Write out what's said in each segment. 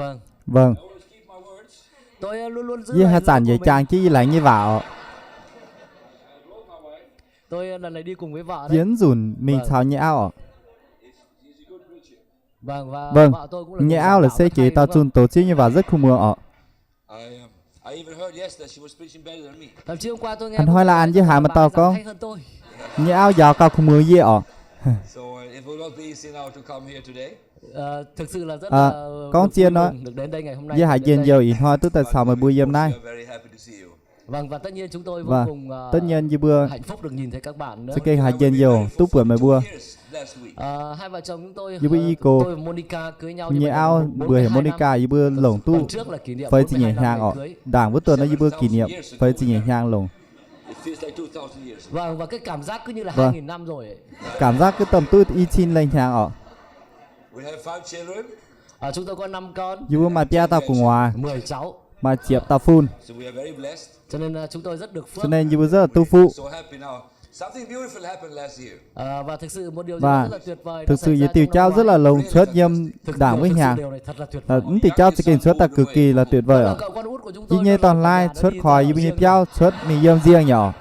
Vâng. Vâng. Tôi luôn luôn giữ Với lời hai sản của vậy mình. chàng chỉ lại như vào Tôi lần này đi cùng với vợ đấy. diễn dùn mình Vâng. thảo nhẹ ao. Vâng, và Vâng. vợ tôi cũng là Nhẹ người ao là giảng đạo xe rất chế hay, tao đúng không? chun tổ chức như vào rất không mưa ọ. I even heard yesterday she was preaching better than me. Thậm chí hôm qua tôi nghe Anh một hỏi là người anh với nói Hà rằng mà bà tao ấy giảng có hay hơn tôi. nhẹ ao vào cao không mưa gì ọ. So it will not be easy now to come here today. Thực sự là rất À, là con được chia vui nó- mừng được đến đây ngày hôm nay. Với hai được đến dân đây. dầu in hoa tức tại sao mà buổi We hôm nay. are very happy to see you. Vâng, và tất nhiên chúng tôi vô Và cùng tất nhiên như bữa hạnh phúc được nhìn thấy các bạn nữa. sẽ kênh hai dân dầu túc bữa mày bữa. Hai vợ chồng chúng tôi, Như bữa y cô tôi và Monica cưới nhau như nhẹ vậy là ao bốn- bữa 42 Monica như bữa lồng tu Tuần trước là kỷ niệm phải chỉ nhẹ 42 nhàng năm ọ. ngày cưới. Đảng bữa tuần nó như bữa kỷ niệm phải chỉ nhẹ nhàng lồng. It feels like 2000 years. Vâng, và cái cảm giác cứ như là Vâng. 2000 năm rồi ấy. Cảm giác cái tầm tôi y chin lên nhàng ọ. We have 5 children, Chúng tôi có 5 con, Như bữa mà pia tao cùng hòa 10 cháu. mà chiệp tao phun so we are very blessed. Cho nên chúng tôi rất được phước. cho nên như bữa rất là tu phụ. So happy now. Something beautiful happened last year. Và thực sự một điều gì Và đó rất là tuyệt vời. thực đã sự xảy như ra tiêu trong trao năm rất là ngoái. lồng suất dâm đảng với thực sự nhà. điều này thật là tuyệt vời. Thì trao sẽ cảnh suất ta cực kỳ là tuyệt vời Và ạ. cậu con út của chúng Chỉ tôi như nó toàn là lai nó suất đi khỏi vào như riêng. trao suất mình dâm riêng nhỏ.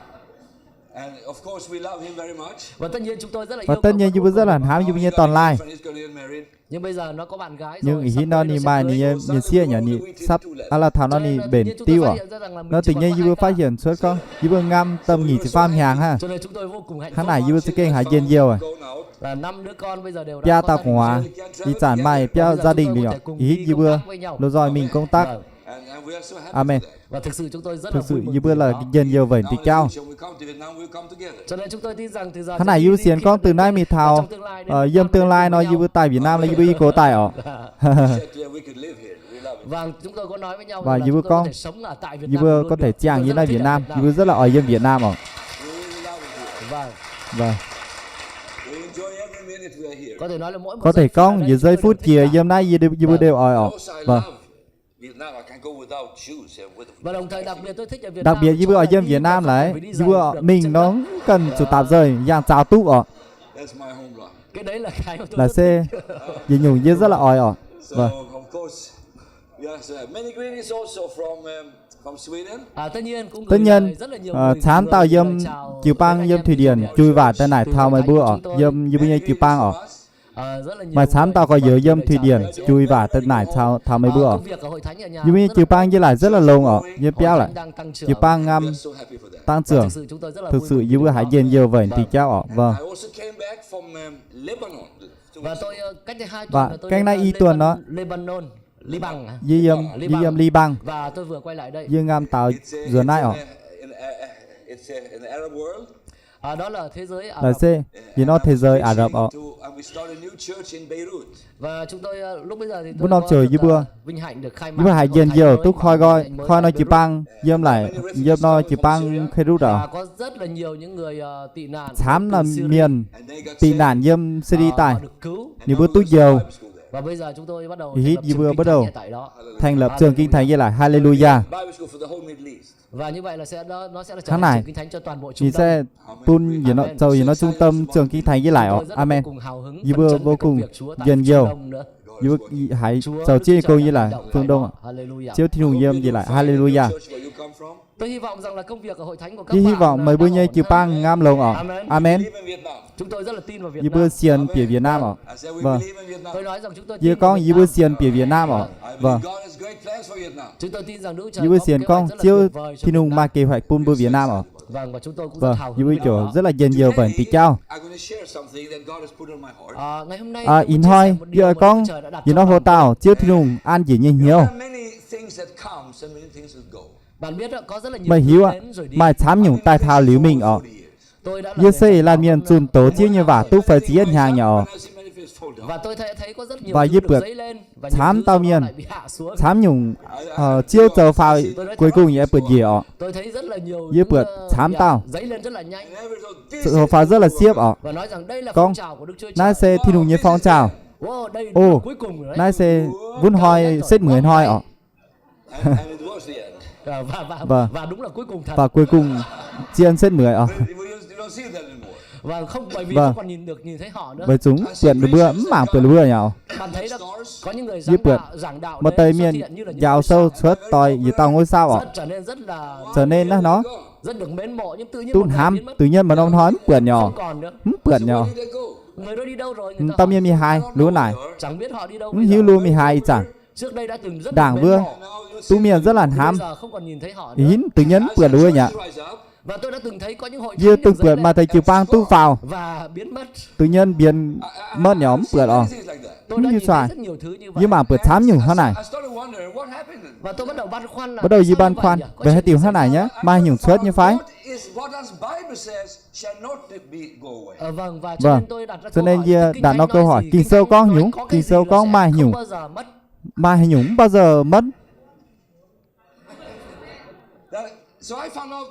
And of course we love him very much. Và tất nhiên chúng tôi rất là Và yêu tất cậu nhiên con như út bữa của rất là mình. hám như Now như he's toàn got a lai. girlfriend, he's gonna get married. Nhưng bây giờ nó có bạn gái Nhưng rồi. ý sắp nó tới ni sẽ mai cưới. ni như xia nhỏ ni sắp là thảo nó Cho ni nên bền tự nhiên chúng tôi tiêu phát à. hiện ra rằng là mình Nó chỉ tự còn nhiên có như hai bữa phát ca. hiện suất con. Như bữa ngâm tâm nghỉ chỉ pham hàng ha. Cho nên chúng tôi vô cùng hạnh Hắn phúc. này như bữa sẽ kênh hải dân nhiều à. Go now. Là 5 đứa con bây giờ đều Pia đã tao có cùng hòa. Đi sản mai pia gia đình mình ạ. Ý như bữa nó rồi mình công tác. Vâng. And we are so happy Amen. for that. Và thực sự chúng tôi rất là Thực sự vui mừng như bữa vì là đó. dân nhiều vậy thì Now in the cao. future when we come to Vietnam, we'll come together. Cho nên chúng tôi tin rằng từ giờ Hắn này như xiên con từ nay mi thảo dâm tương lai nó như bữa tại Việt Nam là như bữa cố tại ọ. Said we could live here. We love it. Vâng, chúng tôi có nói với nhau Và rằng là như chúng bữa tôi có con thể sống ở tại Việt như Nam bữa luôn có được. thể Chúng chàng tôi như rất là thích Việt ở Nam như bữa rất là ở dân Việt Nam ọ. We really love it here. Vâng, Vâng. We enjoy every minute we are here. có thể nói là mỗi một Có thể giây phút ở con đây như chúng giây tôi phút đều chia thích cả. dâm nay như bữa đều ỏi ọ. Also, I Vâng. love Vietnam. I can't go without shoes. Và đồng thời đặc biệt tôi thích ở Việt Đặc Nam biệt như chỗ bữa ở là dân đi Việt mà Nam không là cần ấy, phải đi như giày bữa được mình chân nó đất. cần chủ tạp rời giang chào túc ọ. That's my home run. Cái đấy là cái mà tôi Là rất xe thích. gì nhung như rất là ỏi ọ. So Vâng. of course, we also have many greetings also from Sweden. Tất nhiên cũng Tất gửi nhiên lời rất là nhiều người chán gửi tao lời dâm chào chiều đến băng anh dâm em thủy từ điển Thượng chui Hải. vào tên này Từ thao mày Thánh bữa của ọ chúng tôi. dâm như bây giờ chiều băng ọ. Rất là nhiều Mà chán người tao có gửi giờ lời dâm thủy chào điển đến. chui vào tên này thao mày bữa ọ. Công việc ở hội thánh ở nhà Như bây giờ rất chiều là băng như lại rất là lông ọ như hội béo lại thánh đang tăng trưởng. chiều băng We ngâm are so happy for that. tăng Và trưởng. thực sự chúng tôi rất là Thực vui sự mừng như vì bữa điều hải đó. dân nhiều vậy thì cháu ọ. Vâng. I also came back from Lebanon. Và tôi cách đây 2 Và tuần là tôi cách đến nay y tuần đó. Lebanon, Liban. Di dâm ly băng Và tôi vừa quay lại đây. dương ngam tàu giờ nay ọ. It's an Arab world. Đó là thế giới Ả Là Rập. xe gì nó thế giới Ả Rập ọ. And we started a new church in Beirut. Và chúng tôi lúc bây giờ thì Bữa tôi năm có trời được, như bữa. vinh hạnh được khai mạc Nhưng mà hải hội dân thánh nhiều mới, tôi khoi một coi hội thánh mới khoi tại nó chỉ Beirut. băng dâm lại dâm nó chỉ băng khai rút Và ọ. có rất là nhiều những người tị nạn Chám là từ Syria. miền And they got tị saved. nạn dâm Syria Họ tài được cứu. như bữa túi dầu Và bây giờ chúng tôi bắt đầu Hít thành lập như trường vừa kinh bắt thánh đầu. ở tại đó. thành lập trường kinh thánh như lại Hallelujah. Bible school for the whole Middle East. Và như vậy là nó sẽ là trở Tháng thành này trường kinh thánh cho toàn bộ Trung thì Đông. sẽ tun gì nó giàu gì nó trung tâm trường kinh thánh với lại Chúng ọ. tôi rất là Amen. vô cùng hào hứng, Như phấn vừa chấn vô về công cùng việc Chúa tại dân Trung nhiều. Đông nữa. Như hãy Chúa giàu Đức chi Chúa câu Trời như là hành động phương tại đông đó. ạ. Hallelujah. Chiếu thiên hùng dâm gì lại Hallelujah. Church where you come from. Tôi hy vọng rằng là công việc ở hội thánh của các Chỉ hy bạn vọng mấy bữa đang nhây ổn chiều ha. băng ngam lồng ọ. Amen. Amen. Believe in Vietnam. Chúng tôi rất là tin vào Việt Như Nam. bữa xiên phía Việt Nam ọ. I said we Vâng. believe in Vietnam. Tôi nói rằng chúng tôi Như tin vào con Việt như bữa Nam. xiên phía Việt Nam ọ. I believe Vâng. God has great plans for Vietnam. Chúng tôi tin rằng Đức Trời Như bữa có xiên kế hoạch con rất là chiếu tuyệt vời cho thiên Việt hùng Nam. mà kế hoạch pun bữa Việt Nam ọ. Vâng, và chúng tôi cũng Vâng. rất hào Như hứng bữa với điều chỗ đó. rất là dân nhiều vậy thì cháu. I'm going to share something that God has put on my heart. Ngày hôm nay À, tôi muốn in chia sẻ hoi một điều giờ mà con Đức Trời đã đặt như trong nó hồ lòng tàu chiếu thiên hùng an chỉ nhìn nhiều. There are many things that comes and many things that go. Bạn biết đó, có rất là nhiều Mày thứ hiểu ạ. đến rồi đi. Mày thám nhung tai thao liu mình ọ. Tôi đã là Như người xây giảng là đạo miền hơn chun tổ chiếu như vả tu phải chỉ hàng nhỏ. When I see many things fall down. và tôi thấy có rất nhiều Và thứ giúp được được dấy lên và nhiều thám thứ tao sau đó miền. lại bị hạ xuống. Thám nhung chiếu tàu phao cuối cùng nhé bật gì ọ. Tôi thấy rất là nhiều Như bượt thám tao. dấy lên rất là nhanh And every so this Sự hồ phao rất là xiếp ọ. và nói rằng đây là Con, phong trào của Đức Chúa Trời. Nái xe thiên hùng như phong trào. Đây là Ô, cuối cùng rồi đấy. nái xe vun hoi xếp 10 hoi ọ. and it was the end. Và Vâng. và đúng là cuối cùng thật. Và cuối cùng chiên xếp 10 ọ. You don't see that anymore. Và không bởi vì Vâng. không còn nhìn thấy họ nữa. bởi chúng quyện được bữa mảng quyện được bữa nhau Bạn thấy đó, có những người Dĩ quyện giảng đạo mà đến tây xuất miền hiện như là những giàu ngôi sâu sao suốt tòi gì tao ngôi sao ạ trở nên rất là trở nên nó rất được mến mộ, nhưng tự nhiên tun một ngày ham biến mất, tự nhiên mà nó nói quyện nhỏ không còn nữa. quyện nhỏ Where did they go? Người đó đi đâu rồi? Người ta tao hỏi. miền 12 lúa này Chẳng biết họ đi đâu bây hiu giờ. lúa 12 chẳng Trước đây đã từng rất đảng được mến vừa mộ, Now you tu see miền rất là bây ham giờ không còn nhìn thấy họ nữa. hín tự nhiên quyện lúa nhỉ rise up. Và tôi đã từng thấy có những hội dưa thánh từng được quyện mà thầy chịu pang tu vào và biến mất. tự nhiên biến mất nhóm quyện ọ Things like that. Tôi đã như nhìn xoài. thấy rất nhiều thứ như vậy. nhưng mà quyện thám nhủ thế này I started wondering what happened. Và tôi bắt đầu băn khoăn là bắt đầu tại gì sao băn như vậy khoăn nhỉ? Có về hai chuyện tiểu gì thế xảy này ra? nhé mai nhung suốt như phái What does Bible says shall not be go away. Vâng, và cho Vâng. nên tôi đặt ra Cho câu nên hỏi, giờ Kinh đặt Thánh nó nói câu hỏi, gì? Kinh Kinh sâu Thánh con nói nhúng, có cái Kinh gì sâu nó con sẽ mai không nhúng. bao giờ mất. mai nhúng bao giờ mất So I found out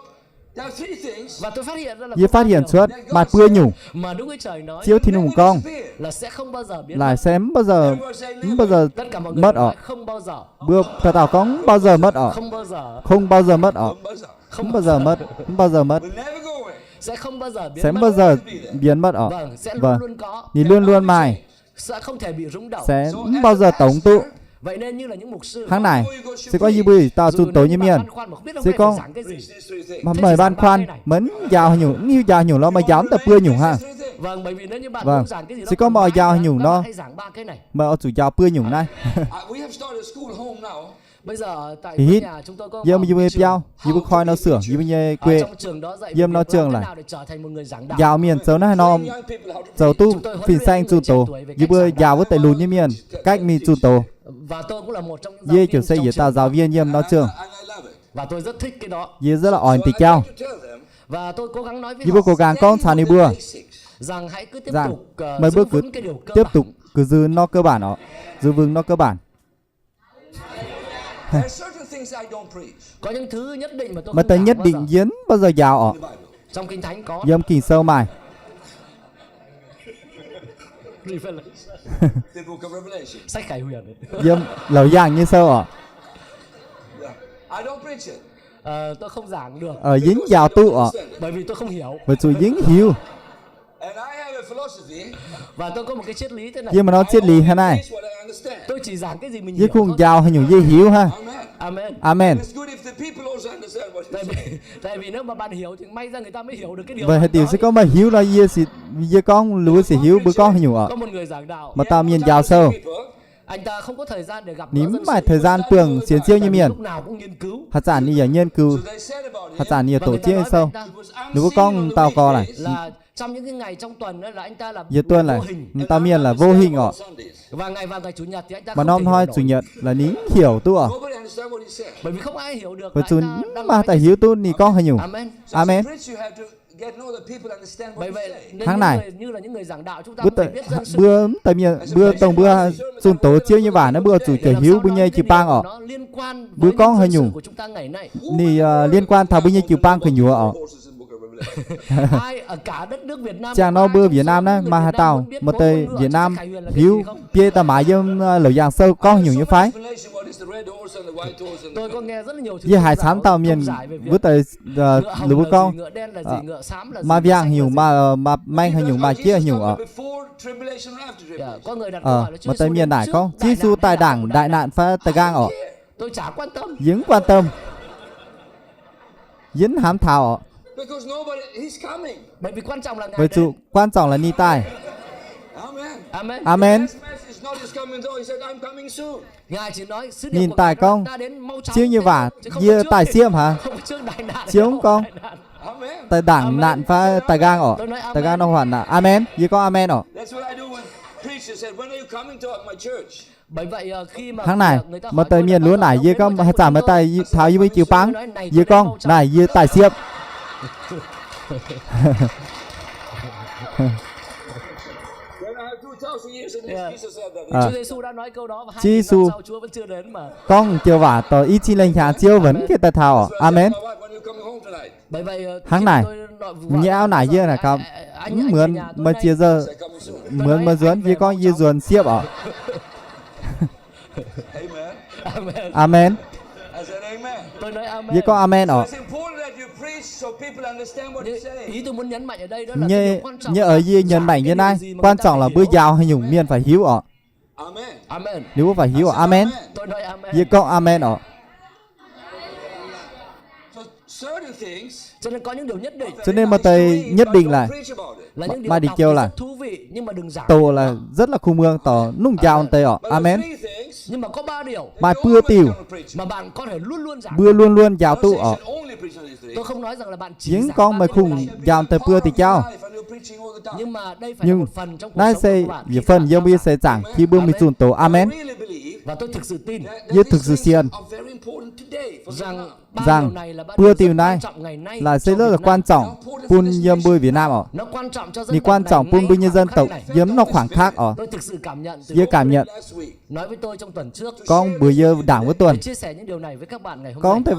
there are three things Và tôi phát hiện ra là Dì có phát ba hiện điều suốt mà bưa nhủ mà Đức Chúa Trời nói chiếu thì nùng con là sẽ không bao giờ biến lại mất. xem bao giờ Tất cả mọi người mất nói ở không bao giờ, bữa thật tao con bao giờ mất ở không bao giờ, không bao giờ mất ở không bao giờ không bao giờ mất không bao giờ mất will never go away. sẽ không bao giờ biến sẽ mất. bao giờ biến mất ở Vâng, sẽ luôn vâng luôn có, thì luôn luôn mài sẽ không thể bị rung động. sẽ bao giờ tổng tụ Vậy nên như là những mục sư tháng này sẽ có gì bùi tao chun tối như miền sẽ có mà mời ban khoan mến giàu nhủ như giàu nhủ nó mà dám tập bưa nhủ ha Vâng, bởi vì nếu như bạn Vâng. muốn giảng cái gì đó Sẽ có cần mọi mãi giao thì nhủ các nó. bạn hãy giảng ba cái này. mà ở chủ giàu bưa nhủ này We have started a school home now. Bây giờ tại Thì quê hít. nhà chúng tôi có giờ mở mà một như cái piao như bữa khoi nó sửa như như ở quê trong trường đó dạy Diêm về nó việc trường làm thế lại. nào để trở thành một người giảng đạo. giàu miền xấu này nó Train young people how to giàu preach. tu phìn xanh chu tổ như bữa giàu với tại lùn như miền cách mi chu tổ Và tôi cũng là một trong những giáo dê viên kiểu xây trong dễ trường tao giáo viên nhiêm nó trường And I love it. và tôi rất thích cái đó. dê rất là ỏi So tì I cao try to tell them, Và tôi cố gắng nói với như bữa họ cố gắng con stay xả đi with the bữa basics. rằng hãy cứ tiếp rằng tục mấy giữ bước cứ vững cái điều cơ tiếp bản. tục cứ giữ nó cơ bản đó giữ vững nó cơ bản There are certain things I don't preach Có những thứ nhất định mà tôi mà không ta giảng nhất bao định giờ. diễn bao giờ giàu ở in the Bible. Trong Kinh Thánh có dâm kỳ sâu mài The book of Revelation. sách Khải Huyền ấy. dâm lẩu giang như sâu ở Yeah. I don't preach it. Tôi không giảng được ở dính giàu tu ở bởi vì tôi không hiểu. và chủ dính hiu And I have a philosophy. Và tôi có một cái triết lý thế này. nhưng mà nó triết lý thế này Preach what I understand. Tôi chỉ giảng cái gì mình với hiểu khung thôi. giàu hay nhủ dây hiu ha Amen. Amen. amen It's good if the people also understand what Tại you say. vì tại vì nếu mà bạn hiểu thì may ra người ta mới hiểu được cái điều vậy bạn hệ tiểu nói. sẽ có mà hiu là dê con lúa sẽ hiu bữa con hay nhủ ở Có một người giảng đạo mà tao miền giàu sâu People, anh ta không có thời gian để gặp gỡ ním dân mải sự. thời gian tưởng xiên chiêu như Tại vì miền lúc nào cũng nghiên cứu. hạt sản như giải nghiên cứu so they said about hạt him, sản như Và tổ người ta chức nói hay với sâu anh ta he was nếu có unseen on con the tao co này weekdays là trong những cái ngày trong tuần ấy là anh ta là giờ tuần này vô hình. tao miền là vô hình ở Sundays. Và ngày chủ nhật thì anh ta mà không nó thể thôi hiểu chủ nổi. nhật là nín hiểu tu ở Nobody understand what he said. Bởi vì không ai hiểu được và là chủ anh ta đang mà nói tại cái hiếu tu thì con hay nhủ Amen. So as a amen preacher, you have to get know that people understand what Bởi you vậy say. nên Tháng những này, người, như là những người giảng đạo chúng ta bữa cũng phải tại biết dân sự. bữa tại miền bữa tổng bữa xuân tổ chiêu như bà nó bữa chủ Để kể làm hiếu sao bữa nói nhây cái chịu điều bang ở nó liên quan Bữa với con những hơi dân sự nhủ. của chúng ta ngày nay. thì liên quan thảo bữa nhây chịu bang phải nhủ ở Horses in book of Revelation. Ai ở cả đất nước Việt Nam chàng nó ai bữa trong Việt số Nam đó những người mà Việt hà Nam tàu muốn biết mà bốn tới ngôn ngữ ở Việt trong Nam Khải Huyền là cái hiếu gì không? bia ta mãi dâm lẩu giang sâu con nhủ như phái Explanation what is the red horse and the white horse and Tôi the có nghe rất là nhiều thứ với hải giảng sản tàu miền thông giải về việc bữa tới ngựa hồng lũ bữa là con gì, ngựa đen là gì, ngựa xám là gì, mà ngựa viang xanh nhủ là gì. mà manh hay nhủ mà kia nhủ ở before tribulation or after Dạ, tribulation. có người đặt câu hỏi là mà Chúa tại Giêsu miền đến đại trước con đại chi su nạn tài hay là đảng hậu đại nạn phá tài gang ở Tôi chả quan tâm. dính quan tâm dính hám thảo ở Because nobody, he's coming. Bởi vì quan trọng là ngài với đến. chủ quan trọng là ni tài Amen. Amen. amen His message is not his coming though. He said, I'm coming soon. Ngài chỉ nói sứ Nhìn điệp của tài Ngài công, đã đến mau chóng chiêu như thế vả, thôi, chứ không dưa có trước tài thì- xiêm hả? Không có trước đại nạn. Chiếu không con? Đại nạn. Amen. tại đảng nạn phá tài gang ở tài gang nó hoàn là amen với có amen ở That's what I do when preachers said, when are you coming to my church? Bởi vậy khi mà tháng này người ta mà hỏi tại tôi miền là lúa bao giờ này ông với đến con ngôi hạt chánh sản mà của tại tôi? tháo với chịu băng Nói, này, với tôi đến mau con chóng. này với tài xiêm When I have 2,000 years in this, Yeah. Jesus said that. À. Chúa Giêsu đã nói câu đó và 2.000 Giêsu. năm sau Chúa vẫn chưa đến mà. con chiều vả tờ ý chi lên nhà chiêu vẫn cái tài thảo ở So I said amen to my wife, when you coming home tonight? Bởi vậy Tháng khi này, tôi nói- vợ nhẽ áo tôi này nói dưa rằng, là không anh về mướn nhà tôi mà đây. chia giờ I said, coming soon. mướn mà dướn với con dư dườn xiếp ở Amen. Amen. amen I said, amen. Tôi nói amen. với con amen So ở it's important that you preach so people understand what he's saying. Ý tôi muốn nhấn mạnh ở đây đó là cái như điều quan trọng như là ở gì trả nhân mảnh cái như điều này gì mà quan người ta trọng là phải bữa hiểu. giàu hay nhung miền phải hiếu ở Amen. Amen. nếu có phải hiếu ở amen Tôi nói amen. như con amen ở So certain things Cho nên có những điều nhất định cho nên mà thầy nhất định là là những điều mà đi đọc kêu thì là rất thú vị nhưng mà đừng giảng. tổ là rất là khung mương tỏ nung giàu tây ở amen Nhưng mà có 3 điều mà bưa tiều mà bạn có thể luôn luôn giảng. bưa luôn luôn giàu tu ở Tôi không nói rằng là bạn chỉ những giảng con ba mà cái điều khung này. giàu tây bưa thì chao Nhưng mà đây phải là nhưng một phần trong cuộc nay sống sẽ của bạn. những phần dương bi sẽ giảng khi bữa mình chun tổ amen Và tôi thực sự tin như thực sự xiên rằng ba rằng điều này là ba bữa điều tiều rất này quan trọng ngày nay là sẽ cho rất là Việt Nam. quan trọng pun yếm bươi Việt Nam ở Nó quan trọng cho dân ni tộc quan này trọng pun ngay bươi nhân dân khoảng tộc khắc này. yếm nó khoảng khác ở Tôi thực sự cảm nhận từ Dưa cảm nhận nói với tôi trong tuần trước. con bữa giờ đảng với tuần Tôi chia sẻ những điều này với các bạn ngày hôm con nay.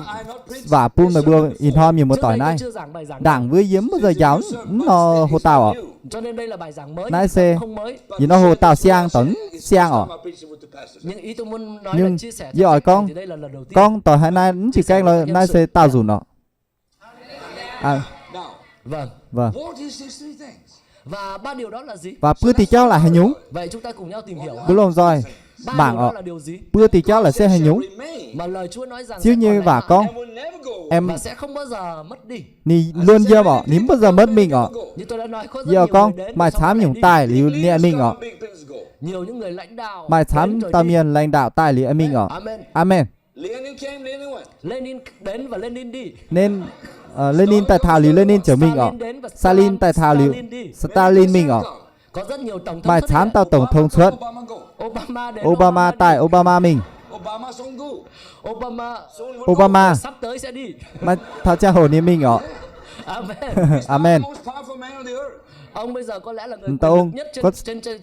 thể và pun mà bữa in hom nhiều một Trước tỏi đây tôi này chưa giảng bài giảng đảng với yếm bao giờ giáo nó hồ tàu ở cho nên đây là bài giảng mới Nay nhưng sẽ- không mới. vì nó hồ tàu xiang tấn xiang ở Nhưng ý tôi muốn nói nhưng là chia sẻ giờ hỏi các bạn con thì đây là lần đầu tiên. con tỏi hai nay chỉ cách là nay sẽ tạo dù nó à Vâng. vâng Và ba điều đó là gì? và bữa thì cháu là hay nhúng Vậy chúng ta cùng nhau tìm hiểu. cứ lồn rồi Ba bảng điều đó ở là điều gì? bữa thì cháu là sẽ hay nhúng Mà lời Chúa nói rằng chứ sẽ như còn và lại con em và sẽ không bao giờ mất đi. ni luôn dơ bỏ nín bao giờ mất mình ở Như tôi đã nói có rất giờ nhiều con người đến mày và sau thám đó nhung lại tài đi. liu nhẹ mình ở Nhiều những người lãnh đạo mày đến thám rồi tao đi. miền lãnh đạo tài liu mình ở Amen. amen Lenin đến và Lenin đi. nên Lenin tại thảo liu Lenin trở mình ở Stalin đến và Stalin tại thảo liu Stalin đi. Stalin mình ở Có rất nhiều tổng thống mày xuất thám hiện. tao tổng thống xuất Obama đến Obama tại đi. Obama mình Obama sắp tới sẽ đi. mà thao cha hồ ni mình ở Amen. amen Ông bây giờ có lẽ là người tao quyền ông lực nhất có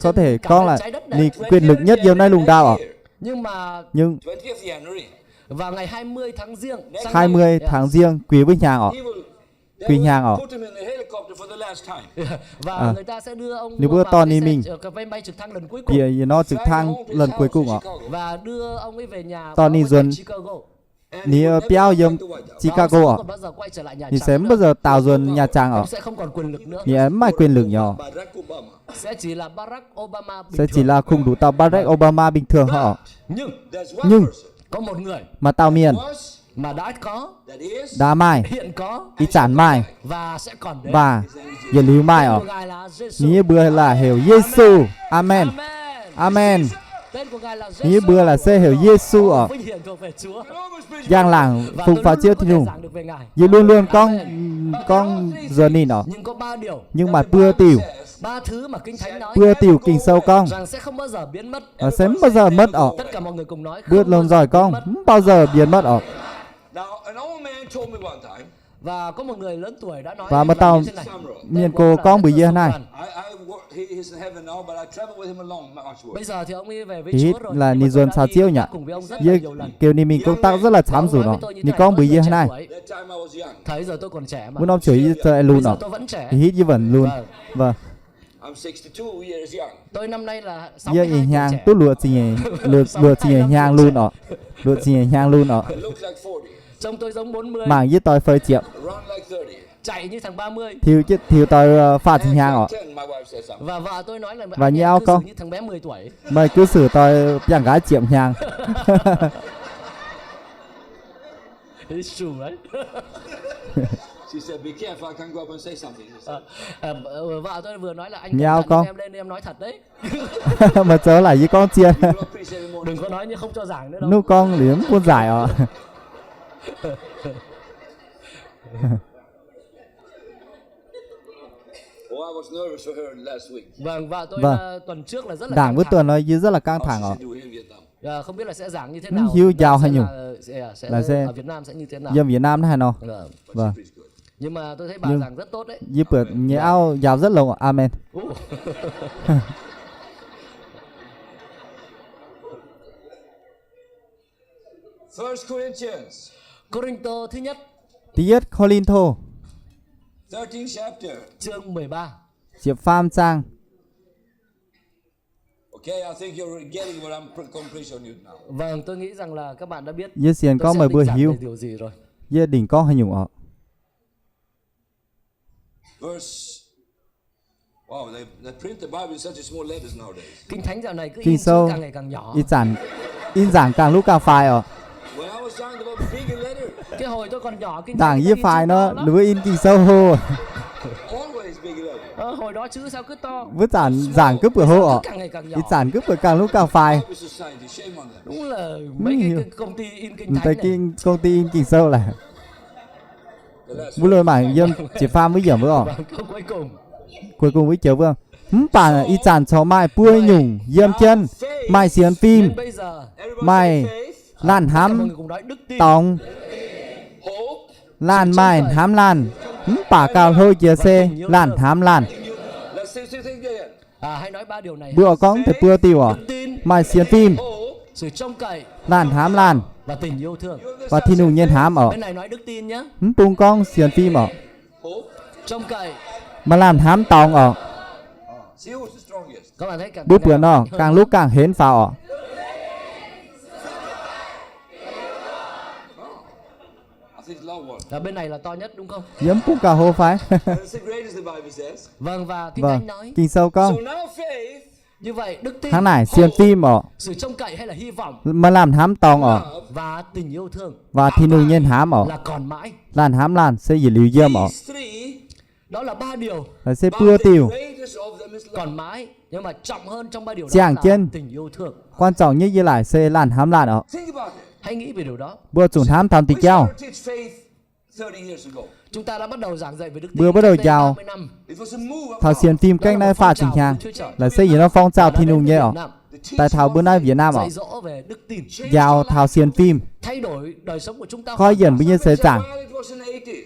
có thể cả con là trái đất này. ni quyền lực nhất yêu nay lùng đao ở Nhưng mà nhưng vào ngày 20 tháng Giêng sang 20 đây- tháng riêng quý với nhà ở Quỳ nhang ở và À. người ta sẽ đưa ông Nếu bữa vào to cái ni xe- mình. cái máy bay trực thăng lần cuối cùng vì nó trực thăng lần cuối cùng ở và đưa ông ấy về nhà Tony và ông ấy Duân về Chicago. ni piao yếm Và ông Chicago sẽ ở không bao giờ quay trở lại nhà ni Trắng sớm nữa. bao giờ tạo dồn nhà trang ở Ông sẽ không còn quyền lực nữa. ni ém mai quyền lực nhỏ Sẽ chỉ là Barack Obama bình sẽ chỉ thường. là khung đủ tàu Barack Obama bình thường họ Nhưng nhưng có một người mà tao miền mà đã có, đá mai hiện có ý chản mai và sẽ còn đến. và giờ lưu mai ở Tên của Ngài là Giêsu. ni bữa là hiểu Giêsu amen amen Tên của Ngài là ni Giêsu. bữa là sẽ hiểu Giêsu ở Vinh hiển thuộc về Chúa. giang làng Và phùng tôi phá luôn chiếu có thì thể nùng giảng được về Ngài. vì luôn luôn con giờ nhìn ở Nhưng có 3 điều, nhưng mà bưa tiểu 3 thứ mà Kinh Thánh nói bưa tiểu kinh sâu con rằng sẽ không bao giờ biến mất. ở sớm bao giờ mất ở Tất cả mọi người cùng nói bữa không lồn bao giờ giỏi con biến mất. không bao giờ biến mất ở Và có một người lớn tuổi đã nói và mà là tao như thế này. miền cô con bữa giờ này Bây giờ thì ông ấy về với thì Chúa hít rồi. là nhưng mà ni tôi dồn đã sao đi chiêu công nhỉ tác cùng với ông rất là Dư nhiều lần. kiểu ni mình công tác rất là thám dù Ông nói nó với tôi như ni thế con này, bữa giờ tôi này trẻ tuổi. Thấy giờ tôi còn trẻ mà. muốn ông chửi cho em Bây luôn giờ ở tôi vẫn trẻ. thì hít như vẫn luôn Vâng. vâng Tôi năm nay là giờ 62 nhẹ tuổi nhàng trẻ. tôi lừa chỉ nhẹ lừa chỉ nhẹ nhàng luôn ở lừa chỉ nhẹ nhàng luôn ở Trông tôi giống 40, mảng với tôi phơi triệu chạy như thằng 30. thiếu tôi pha chỉ nhàng ở Và vợ tôi nói là Và anh như em áo cư con. xử như thằng bé 10 tuổi. mày cứ xử tôi chẳng gái chiệm nhàng Sù đấy. Vợ tôi vừa nói là anh Nhau cần con. em lên em nói thật đấy. mà trở lại với con chiên Đừng có nói như không cho giảng nữa đâu. lúc con liếm buôn giải ở Vâng, vợ tôi Vâng. tuần trước là rất là đảng căng với thẳng. tuần nói như rất là căng thẳng ở Không biết là sẽ giảng như thế Ừ, nào. hiếu giàu hay Sẽ nhủ? sẽ Là sẽ- ở Việt Nam sẽ như thế nào. dân Việt Nam đó hay nó Vâng. vâng Nhưng mà tôi thấy bà Nhưng- giảng rất tốt đấy. như bữa nhẹ áo giàu rất lâu amen Corinto thứ nhất, tí nhất Corinto chương 13. chiếc farm trang Vâng, tôi nghĩ rằng là các bạn đã biết. như xiên Tôi con sẽ mời định bữa giảng hiếu về điều gì rồi. như đỉnh con hay nhủ ở verse. Wow, they print the Bible in such a small letters nowadays. Kinh Thánh dạo này cứ Kinh in chữ sâu càng ngày càng nhỏ. in giảng càng lúc càng phai When I was young, there was a bigger letter. Cái hồi tôi còn nhỏ kinh đảng Thánh như in phai chữ nó to lắm. lứa in kinh sâu hô Always bigger letter. Hồi đó chữ sao cứ to. với giảng cướp vừa hô Cứ càng ngày càng nhỏ. ít giảng cướp vừa càng lúc càng phai Bible Society, shame on them. Đúng là mấy cái công ty in kinh tới Thánh này. công ty in kinh sâu là The last vui lôi mảng dâm chỉ pha với dởm với họ Và câu cuối cùng với chiếu vương bản ít giảng cho mai puôi nhung dâm chân mai xiên phim Nên bây giờ everybody Mày- say faith, lan mọi hám người cùng nói đức tin. tòng hope, lan mai hám lan bả cao thôi chia xe lan hám lan let's say again. Hãy nói ba điều này. bữa con thể bữa tiêu à Đức tin, mai xiên phim Hope, sự trông cậy lan hám lan và tình yêu thương. và thi nụ nhân hám ở Bên này nói đức tin nhá. bung con xiên phim ở hope. Trông cậy. mà làm hám tòng ở See who's the strongest. Các bạn thấy càng bữa bữa nó càng lúc càng hến vào ở I think it's loud one. Là bên này là to nhất đúng không? dẫm bung cả hô phái That's the greatest the Bible says. Vâng, và Kinh vâng Thánh nói kinh sâu So con now faith, như vậy đức tin, tháng này xiên phim ở sự trông cậy hay là hy vọng mà làm hám tòng ở và tình yêu thương và thi nụ nhân hám ở là còn mãi. lan hám lan sẽ gì lưu dâm ở these three, Đó là ba điều là sẽ but bưa the tiêu greatest of them is love. còn mãi, nhưng mà trọng hơn trong ba điều đó Giảng là chân. tình yêu thương. quan trọng nhất với lại sẽ lan hám lan ở Think about it. Hãy nghĩ về điều đó. bữa chúng hám tham tì We châu started to teach faith 30 years ago. Chúng ta đã bắt đầu giảng dạy về đức tin Bữa bắt đầu cách đây chào. 30 năm. It was a move of thảo God. xiên phim Đó cách là nay một pha phong trình trào hàng của Chúa Trời. là xây dựng nó phong trào Đã thi đến nụ nhé Việt ở Nam, tại thảo bữa nay Việt Nam ở dạy dỗ về đức tin, giàu thảo xiên phim thay đổi đời sống của chúng ta. coi dần bây giờ sẽ chẳng Well, it was in the 80s.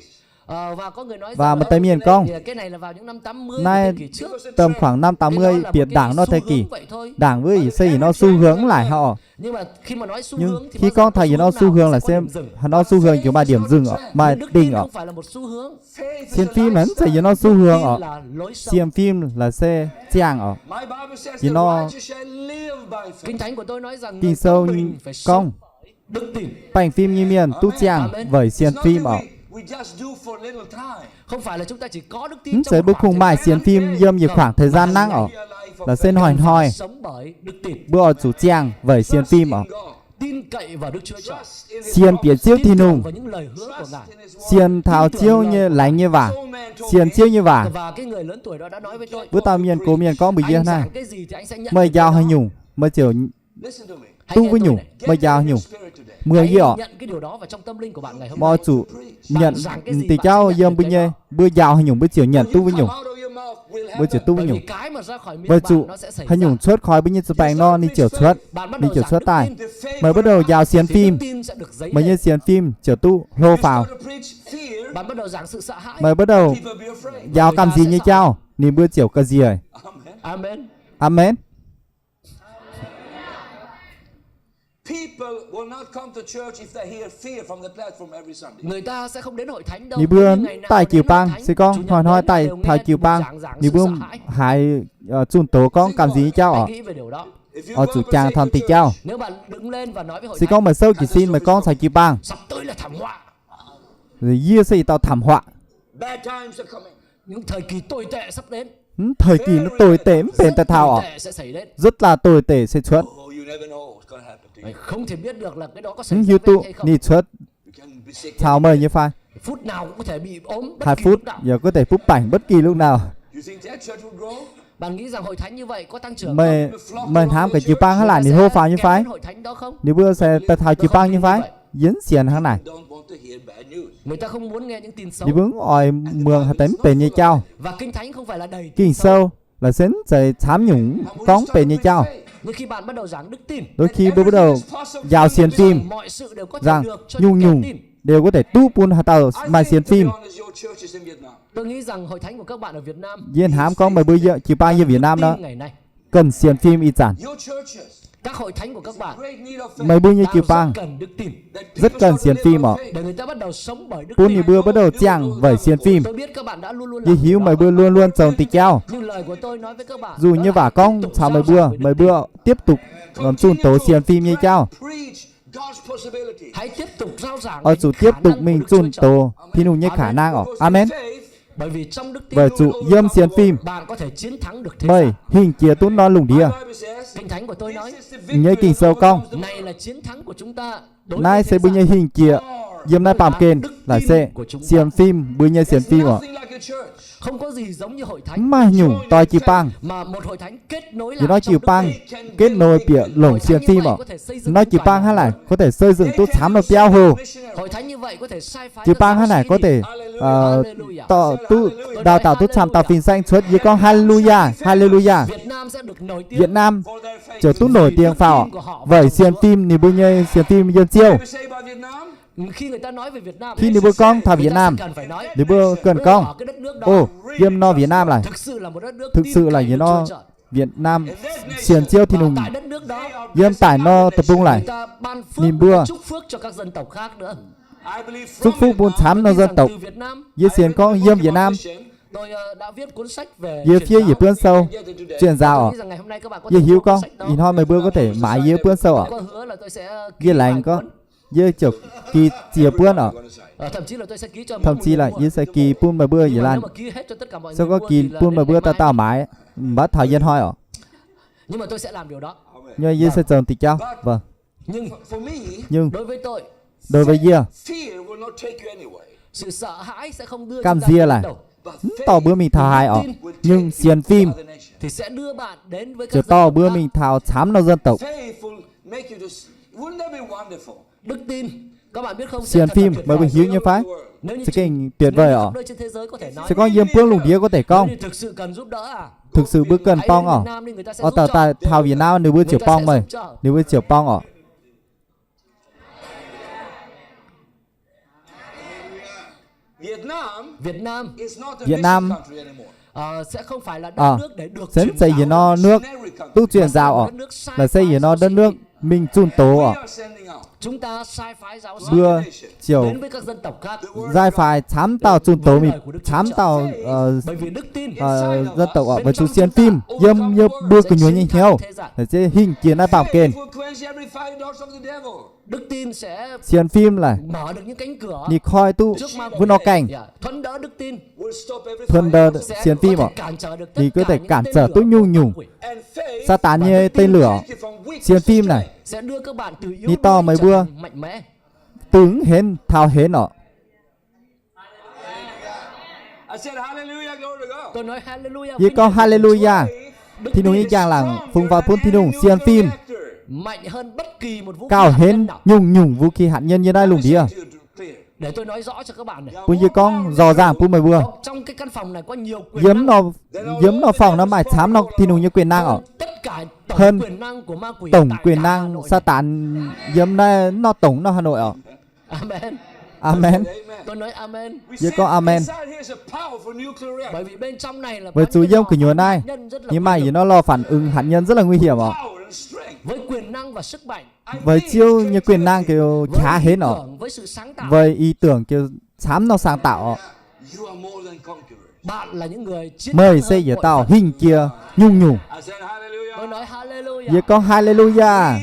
Và có người nói Và rằng một là tay miền công. cái này là vào những năm 80 nay thế kỷ trước. tầm khoảng năm 80 Cái đó là Việt một đảng cái nó xu thế hướng kỷ vậy thôi. đảng với xây dựng nó xu hướng lại họ Nhưng mà khi mà nói xu nhưng hướng thì khi bao giờ con có thấy nó nào xu hướng là sẽ có xem điểm dừng. nó xu hướng kiểu mà điểm dừng ở mà Đức đỉnh tin ở không phải là một xu hướng. Faith is xiên a phim hắn lifestyle. xây dựng nó xu hướng ở Tin là lối sống. xiên phim là xe chàng ở My Bible says Thì the nó- righteous shall live by faith. Kinh Thánh của tôi nói rằng kinh người sâu công như bình phải sống công bởi đức tin. bành phim như miền tu chàng với xiên It's phim not ở that we just do for a little time. Không phải là chúng ta chỉ có đức tin sẽ trong bước một khung khoảng mài thời xiên phim dâm như khoảng thời gian năng ở Be a life of là faith. sen hỏi gian hỏi sống bởi đức tin, bữa chủ chàng với xiên phim ở In God. tin cậy vào Đức Chúa Trời, Trust in His xiên promise. biển chiếu thì tin tưởng nùng vào những lời hứa của Ngài. In His word. xiên thảo chiếu như lánh như vả So man told xiên me, chiếu như vả Và cái người lớn tuổi đó đã nói với tôi, bữa tao miền cố miền con bị anh như này giảng cái gì thì anh sẽ nhận mời được giao cái hay đó. nhung mời chiều listen to me. Hãy tu nghe với tôi nhung này. mời giao Get in nhung your spirit today. mười gì Hãy ở nhận cái điều đó vào trong tâm linh của bạn ngày hôm mò nay. chủ Bạn nhận giảng cái gì, tỷ bạn cháu sẽ nhận dâm được bữa cái nhê đó. bữa giao hay nhung bữa chiều nhận When tu you với come nhung out of your mouth, we'll have bữa chiều that. tu với Bởi vì nhung cái mà ra khỏi miệng bữa bạn chủ nó sẽ xảy hay ra. nhung xuất khỏi bữa như chụp ảnh nó đi chiều xuất Bạn bắt đi đầu chiều giảng xuất đức tài tin, The faith mời bắt for đầu life. giao xiên thì phim đức tin sẽ được dấy mời như lên. xiên phim chiều tu lô You phào start to preach fear, Bạn bắt đầu giảng sự sợ hãi. mời bắt đầu people be afraid. giao cầm gì như cháu niềm bữa chiều cơ gì ấy Amen. Amen. amen People will not come to church if they hear fear from the platform every Sunday. Người ta sẽ không đến hội thánh đâu. ni bữa Nhưng ngày nào tại đến chiều hội bang thánh, sư con chủ nhật hỏi đến hỏi tại đều nghe thảo chiều một bang giảng ni sự bữa sợ hãi. hãy chun tố con cầm gì như cháu Hãy ở nghĩ về điều đó. If you ở go chủ up and chàng say thầm to tỷ church, cháu Nếu bạn đứng lên và nói với hội sư thánh, con mà sâu chỉ xin mời con xài chiều bang sắp tới là thảm họa, rồi dưa xây tao thảm họa bad times are coming. những thời kỳ tồi tệ sắp đến. thời kỳ nó tồi tệ bền tại thảo Tồi ở tệ sẽ xảy đến. rất là tồi tệ sẽ xuất Oh, you never know what's going to happen to you. Mày không thể biết được là cái đó có xảy những ra hiếu với tụ anh hay không. ni xuất You can be sick. thảo mời như phai Phút nào cũng có thể bị ốm bất 2 kỳ phút lúc nào. giờ có thể phút bảnh bất kỳ lúc nào You think that church will grow? Bạn nghĩ rằng hội thánh như vậy có tăng trưởng mời không? mời hám cái chiều bang hắn lại Người ni ta hô sẽ pháo như kèm phái đến hội thánh đó không? nếu bữa sẽ tại thảo chiều bang như phái diễn xiên hắn này Don't want to hear bad news. Người ta không muốn nghe những tin xấu. đi vướng ỏi mường hà tánh bền như cháu Và kinh thánh không phải là đầy tin kinh xấu. sâu là sến chạy thám nhũng con bền như cháu Nhưng khi bạn bắt đầu giảng đức tin, đôi khi bữa bắt đầu vào xiên phim mọi sự đều có thể rằng được cho nhung những kẻ nhung tin. đều có thể tu buôn hà tàu mà xiên phim Your church is in Vietnam. Tôi nghĩ rằng hội thánh của các bạn ở Việt Nam diễn hám con mày bây giờ chiều bang như Việt Nam đó tin ngày nay, cần xiên phim y sản Your churches các hội thánh của các bạn great need of faith. mày bây như đang chiều rất bang cần đức tin That rất people cần start to xiên live phim by ở faith. để người ta bắt đầu sống bởi đức buôn tin. như bữa bắt đầu chàng với xiên phim Tôi biết các bạn đã luôn luôn như làm hiếu điều mày đó. bữa luôn luôn trồng tịch cháu Nhưng lời của tôi nói với các bạn, dù đó như là vả hãy con tiếp tục sao mày giao giảng bữa về đức tin. tiếp tục làm chun tố xiên phim như cháu Preach God's possibility. Hãy tiếp tục rao giảng ở về chủ những tiếp khả tục năng mình của Đức Chúa chun Trời. tố thì nụ như khả năng ở Because amen faith Bởi vì trong đức tin Bởi chủ yếm xiên phim bạn có thể chiến thắng được thế mời gian. hình chia tún non lùng đĩa. Kinh thánh của tôi nói Nhớ kinh sâu con. này là chiến thắng của chúng ta đối với Nay thế sẽ bưng gian. như hình chia yếm nay phạm kền là sẽ xiên phim bưng như xiên phim ạ. Không có gì giống như hội thánh Mà nhủ toi chi pang. mà một hội thánh kết nối Vì nó lại chỉ trong đức pang tin. kết nối bịa lồng xiên phim ạ. Nó chỉ pang hay là có thể xây dựng tốt sám được tiêu hồ. Hội thánh như vậy có thể sai phái Chỉ các pang hay giáo là sĩ có đi. thể tọ tu đào tạo tốt sám tạo phim xanh suốt. Vì con hallelujah hallelujah. Việt Nam sẽ được nổi tiếng Việt Nam trở tốt nổi tiếng phào. Vậy xiên phim thì bưng như xiên phim dân chiêu. khi người ta nói về Việt Nam Khi đi bữa con thảo người Việt ta Nam sẽ cần phải nói đi bữa cần ở con. cái đất nước đó Ô yếm no Việt Nam này. thực sự là một đất nước Thực tin sự là cậy như Đức nó Chúa Trời. Việt Nam xiên chiêu thì Và nùng tại đất nước đó yếm tải no tập trung lại. người ta ban phước Nhìn và bữa. chúc phước cho các dân tộc khác nữa. Chúc phúc buôn sám no Tin dân rằng tộc. từ Việt Nam Dưới xiên con yếm Việt Nam. tôi đã viết cuốn sách về Dưới truyền phía giáo. dưới bươn sâu truyền Tôi giáo nghĩ rằng ngày hôm nay các bạn có dưới thể hiếu mua con cuốn sách đó. in ho mấy bữa có thể mãi dưới bươn sâu ạ. Tôi có hứa là tôi sẽ ký Dưới vài lành có cuốn. dưới chụp kỳ chia bươn ạ. Thậm chí là tôi sẽ ký cho Thậm mỗi chí người là mua. dưới sẽ kỳ pun mà bữa Nhưng dưới mà lan. nếu mà ký hết cho tất cả mọi Sao người có mua kỳ thì là pun mà đến bữa ngày ta mai. tao mãi bắt thảo dân hoi ạ. Nhưng mà tôi sẽ làm điều đó. Nhưng dưới sẽ trồng tịch cháu. Vâng. Nhưng Đối với tôi, đối với dìa sự sợ hãi sẽ không đưa cam chúng ta dìa đến lại đâu. tỏ bữa mình thảo hài ạ. Nhưng xiên phim Thì sẽ đưa bạn đến với các chờ dân to tộc bữa khác. mình thảo chám nó dân tộc. Đức tin, các bạn biết không? Xiên sẽ thật là phim tuyệt mới vời. bị hiếu như phái. Nếu như Sẽ chúng- kinh tuyệt nếu vời như ạ. khắp nơi trên thế giới có thể nói Sẽ có yếm phương lùng đĩa có thể công. nếu như thực sự cần giúp đỡ à? Thực sự bữa cần Hãy pong đến ạ. Việt Nam đi, người ta sẽ Ở giúp tàu cho. tại thảo Việt Nam nếu bữa chiều Người ta pong sẽ mày. giúp cho. Nếu bữa chiều pong ạ. Việt Nam Việt Nam sẽ không phải là đất nước để được sẽ truyền xây giáo. dựng nó nước tu truyền giáo ạ. Là xây dựng nó đất nước mình chun tố ạ. Chúng ta sai phái giáo sĩ Bữa chiều đến với các dân tộc khác. giai phải chám tàu chun tố mình chám tàu Bởi vì đức tin dân tộc ạ. Và chú xiên phim yếm như bữa cứ nhớ nhanh theo. Là sẽ hình kiến ai bảo kền. Đức tin sẽ Xiên phim là mở được những cánh cửa đi khoi tu trước ma quỷ. vươn nó cảnh. Thuận đỡ đức tin Thuần đờ sẽ xiên phim có ạ. thể cản trở được Thì tất có thể cả cản những trở tên tôi lửa nhung của nhung. ma quỷ. Sa tán như tên lửa. Xiên phim này Sẽ đưa các bạn từ yếu đi to đuối mấy trở bữa. thành mạnh mẽ. tướng hến thao hến ạ. Tôi nói hallelujah. Vì có hallelujah thì đúng như chàng là phùng vào phun thì đúng xiên phim mạnh hơn bất kỳ một vũ khí cao hạt hến nhân nào. nhung nhung vũ khí hạt nhân như đây lùng đĩa. Để tôi nói rõ cho các bạn này. Bún như con dò dàng bún mày bữa. Trong cái căn phòng này có nhiều quyền Yếm nó phòng nó mải chám nó thì đúng như quyền năng ạ. Tất cả tổng Hơn quyền năng của ma quỷ tổng tại quyền cả Hà năng Nội sa này. tán yếm đây nó tổng nó Hà Nội ạ. Amen. Amen. Tôi nói amen. Với có amen. Bởi vì bên trong này là Với có chú những yếm lò cứ nhớ phản này. hạt nhân rất là Nhưng mà nguy hiểm. nó lo phản ứng hạt nhân rất là nguy hiểm ạ. Với quyền năng và sức mạnh, Với chiêu như quyền năng kiểu với khá ý hến ạ. tưởng, với sự sáng tạo, Với ý tưởng kiểu chám nó sáng tạo ạ. bạn là những người chiến Mời thắng xây hơn giờ mọi tao vật. hình kia nhung nhung. Tôi nói hallelujah. Với có hallelujah.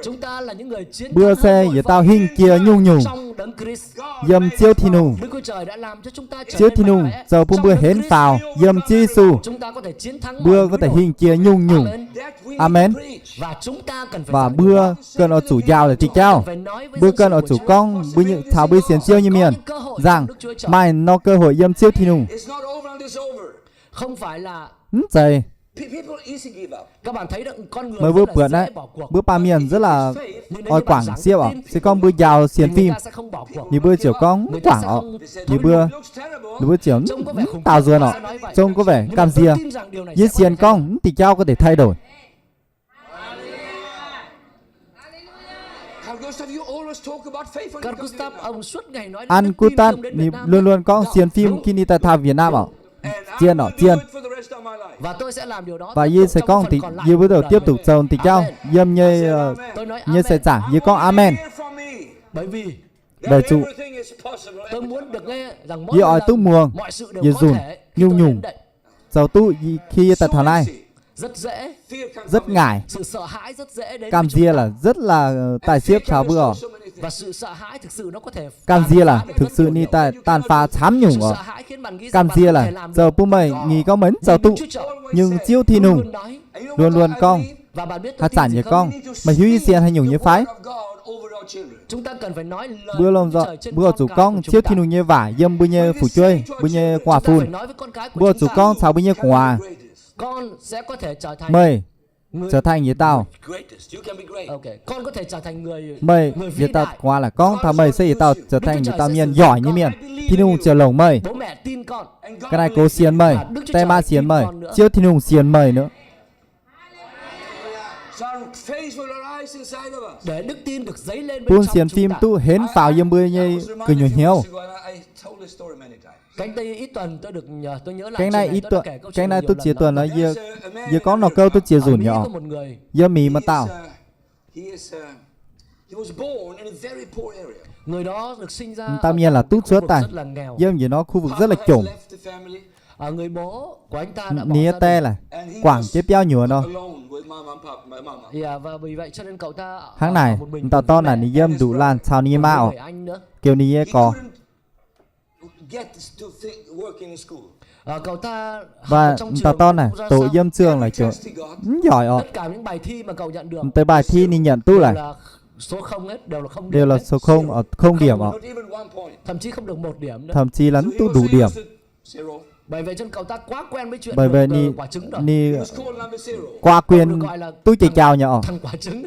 Chúng ta là những người chiến Bữa thắng xe hơn giờ mọi tao vật. hình kia nhung nhung. Trong đấng Christ. Dâm chiêu thì nùng. Đức Chúa Trời đã làm cho chúng ta trở Chiêu nên thì mạnh nùng. mẽ. Giờ bún Trong bữa đấng hến Christ, phào. Dâm chi su. chúng ta có thể chiến thắng Bữa mọi có thể núi đồi. hình kia nhung nhung. Amen. Amen. Và chúng ta cần phải Và giảng điều bữa đó. cần ở chủ giàu để tịch trao. Phải nói với Bữa dân cần sự ở của chủ Chúa. con. Bữa những thảo bữa xiên chiêu như miền. Rằng mai nó cơ hội dâm chiêu thì nùng. Không phải là Trời. các bạn thấy được con người Mới rất bữa là bữa dễ đấy. bỏ cuộc. Bữa ba miền rất là Nhưng nếu oi như bạn quảng giảng siêu ạ. tin, Sẽ con bữa giàu thì xiên người phim. ta sẽ không bỏ cuộc. Như bữa chiều con Người ta quảng sẽ ạ. không- Như bữa bữa chiều Trông có vẻ khủng tào khiếp, dừa ta nọ. sẽ nói vậy. Trông có vẻ Nhưng mà cam tôi dìa. tin rằng điều này Với sẽ có xiên thể thay đổi. con thì trao có thể thay đổi. Carl Gustav ông suốt ngày nói đến Ăn đức cú tin tát khi ông đến thì Việt Nam. luôn luôn có xiên phim Đúng. khi đi tại thảo Việt Nam ạ. Chiên ạ, chiên. Và tôi sẽ làm điều đó. Và tiếp như tục sẽ trong con phần thì còn lại như của bắt đầu cuộc tiếp đời tục mình. trồng thì trao Amen. dâm như Tôi nói như sẽ amen. trả như con amen. Bởi vì Đời chủ tôi muốn được nghe rằng Như ở tu muồng, mọi sự đều như có dùn, thể khi nhung tôi nhung. đến đây. giàu tu khi tại thảo này Rất dễ, rất ngại. sự sợ hãi rất dễ đến Cam với chúng dìa ta. là rất là tài xếp chào bữa. Và sự sợ hãi thực sự nó có thể Cam dìa là thực sự ni tại tàn phá chám nhung Sự ở. sợ hãi khiến bạn nghĩ rằng Cam bạn dìa không là thể làm giờ được. pu mày nghỉ có mến giờ tụ Chúa Trời nhưng chiếu thi luôn nùng luôn nói. luôn luôn con Và bạn biết hạt tôi sản tin như gì con không? mày hữu xiên hay nhung như phái Chúng ta cần phải nói lời bữa lòng Chúa dọ Trời trên bữa chủ cái con của chúng chiếu ta. thi nùng như vả dâm bữa như phủ chơi bữa như quả Chúng ta phải phun nói với con cái của bữa chúng chủ ta, con sao bữa như quả con sẽ có thể trở thành mày người trở thành như tao Ok, con có thể trở thành người mày người như vĩ tao đại. quả là con thằng mày sẽ tao trở thành như tao miền giỏi như miền Thì thi nùng chờ lồng mày bố mẹ tin con. cái này cố xiên mày tay ba xiên mày chiếu thi nùng xiên mày nữa Để đức tin được dấy lên bên buôn trong xiên chúng phim ta. tu hến phào yếm bươi như cười nhiều nhiều Cách đây ít tuần tôi nhớ lại cái này chuyện ít tôi đã tuần kể câu cái chuyện này nhiều tôi lần chia đó. tuần là giờ có nó câu tôi chia Ở rủn Mỹ nhỏ có một người giờ mì mà tao người đó được sinh ra tao miền là tút khu suốt vực tài rất là nghèo. giờ gì nó khu vực rất là chủng Người bố của anh ta đã bỏ nia gia te đình. là quảng chế béo nhựa nó Và vì vậy cho nên cậu ta tháng ở này một mình tao với to bố là mẹ, ni dâm đủ lan sao ni cùng ma với ở người anh nữa. kiểu ni có Cậu ta học và ở trong tao trường to này cũng ra tổ sao. dâm trường là kiểu giỏi ở Tất cả những bài thi mà cậu nhận được tới bài thi ni nhận tu đều lại là số không hết, đều là không đều điểm là hết. số không ở không điểm ở Thậm chí không được 1 điểm nữa. thậm chí là tu đủ điểm Bởi vậy cho nên cậu ta quá quen với chuyện bởi vậy được, ni quả trứng rồi. ni qua quyền Cậu được gọi là tu chỉ chào nhỏ thằng quả trứng.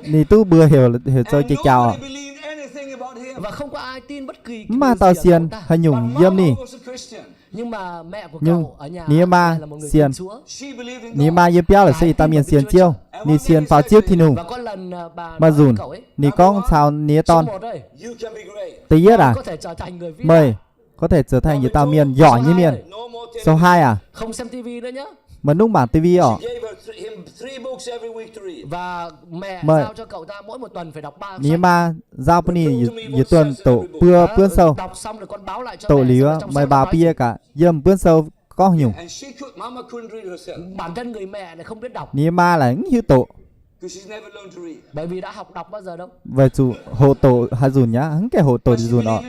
ni tu bừa hiểu cho chỉ chào ở Và không có ai tin bất kỳ cái mà điều tao gì ở xiên cậu ta. hay nhung dâm ni Nhưng mà mẹ của nhưng cậu ở nhà nia ma lại là một người xiên tin Chúa. ni ma yếm béo là xây tao miền xiên chiêu ni xiên pháo chiếu thi nùng Và có lần bà mà nói với dùn cậu ấy, ni con sao nia số ton 1 ơi, tí yết à có thể trở thành người vĩ đại. mày có thể trở thành như tao miền giỏi như miền số 2 à Không xem tivi nữa nhá. mà nung bản tivi ở Và mẹ Mời. giao cho cậu ta mỗi một tuần phải đọc 3 ni ma giao bữa ni như tuần tổ bưa bươn sâu Đọc xong rồi con báo lại cho tổ mẹ lý xem á là trong mày sách bà nó nói bia cả dâm bươn sâu có nhung bản thân người mẹ này không biết đọc ni ma là như tổ bởi vì đã học đọc bao giờ đâu. về chủ hộ tổ hay dùn nhá hứng cái hộ tổ thì dùn ọ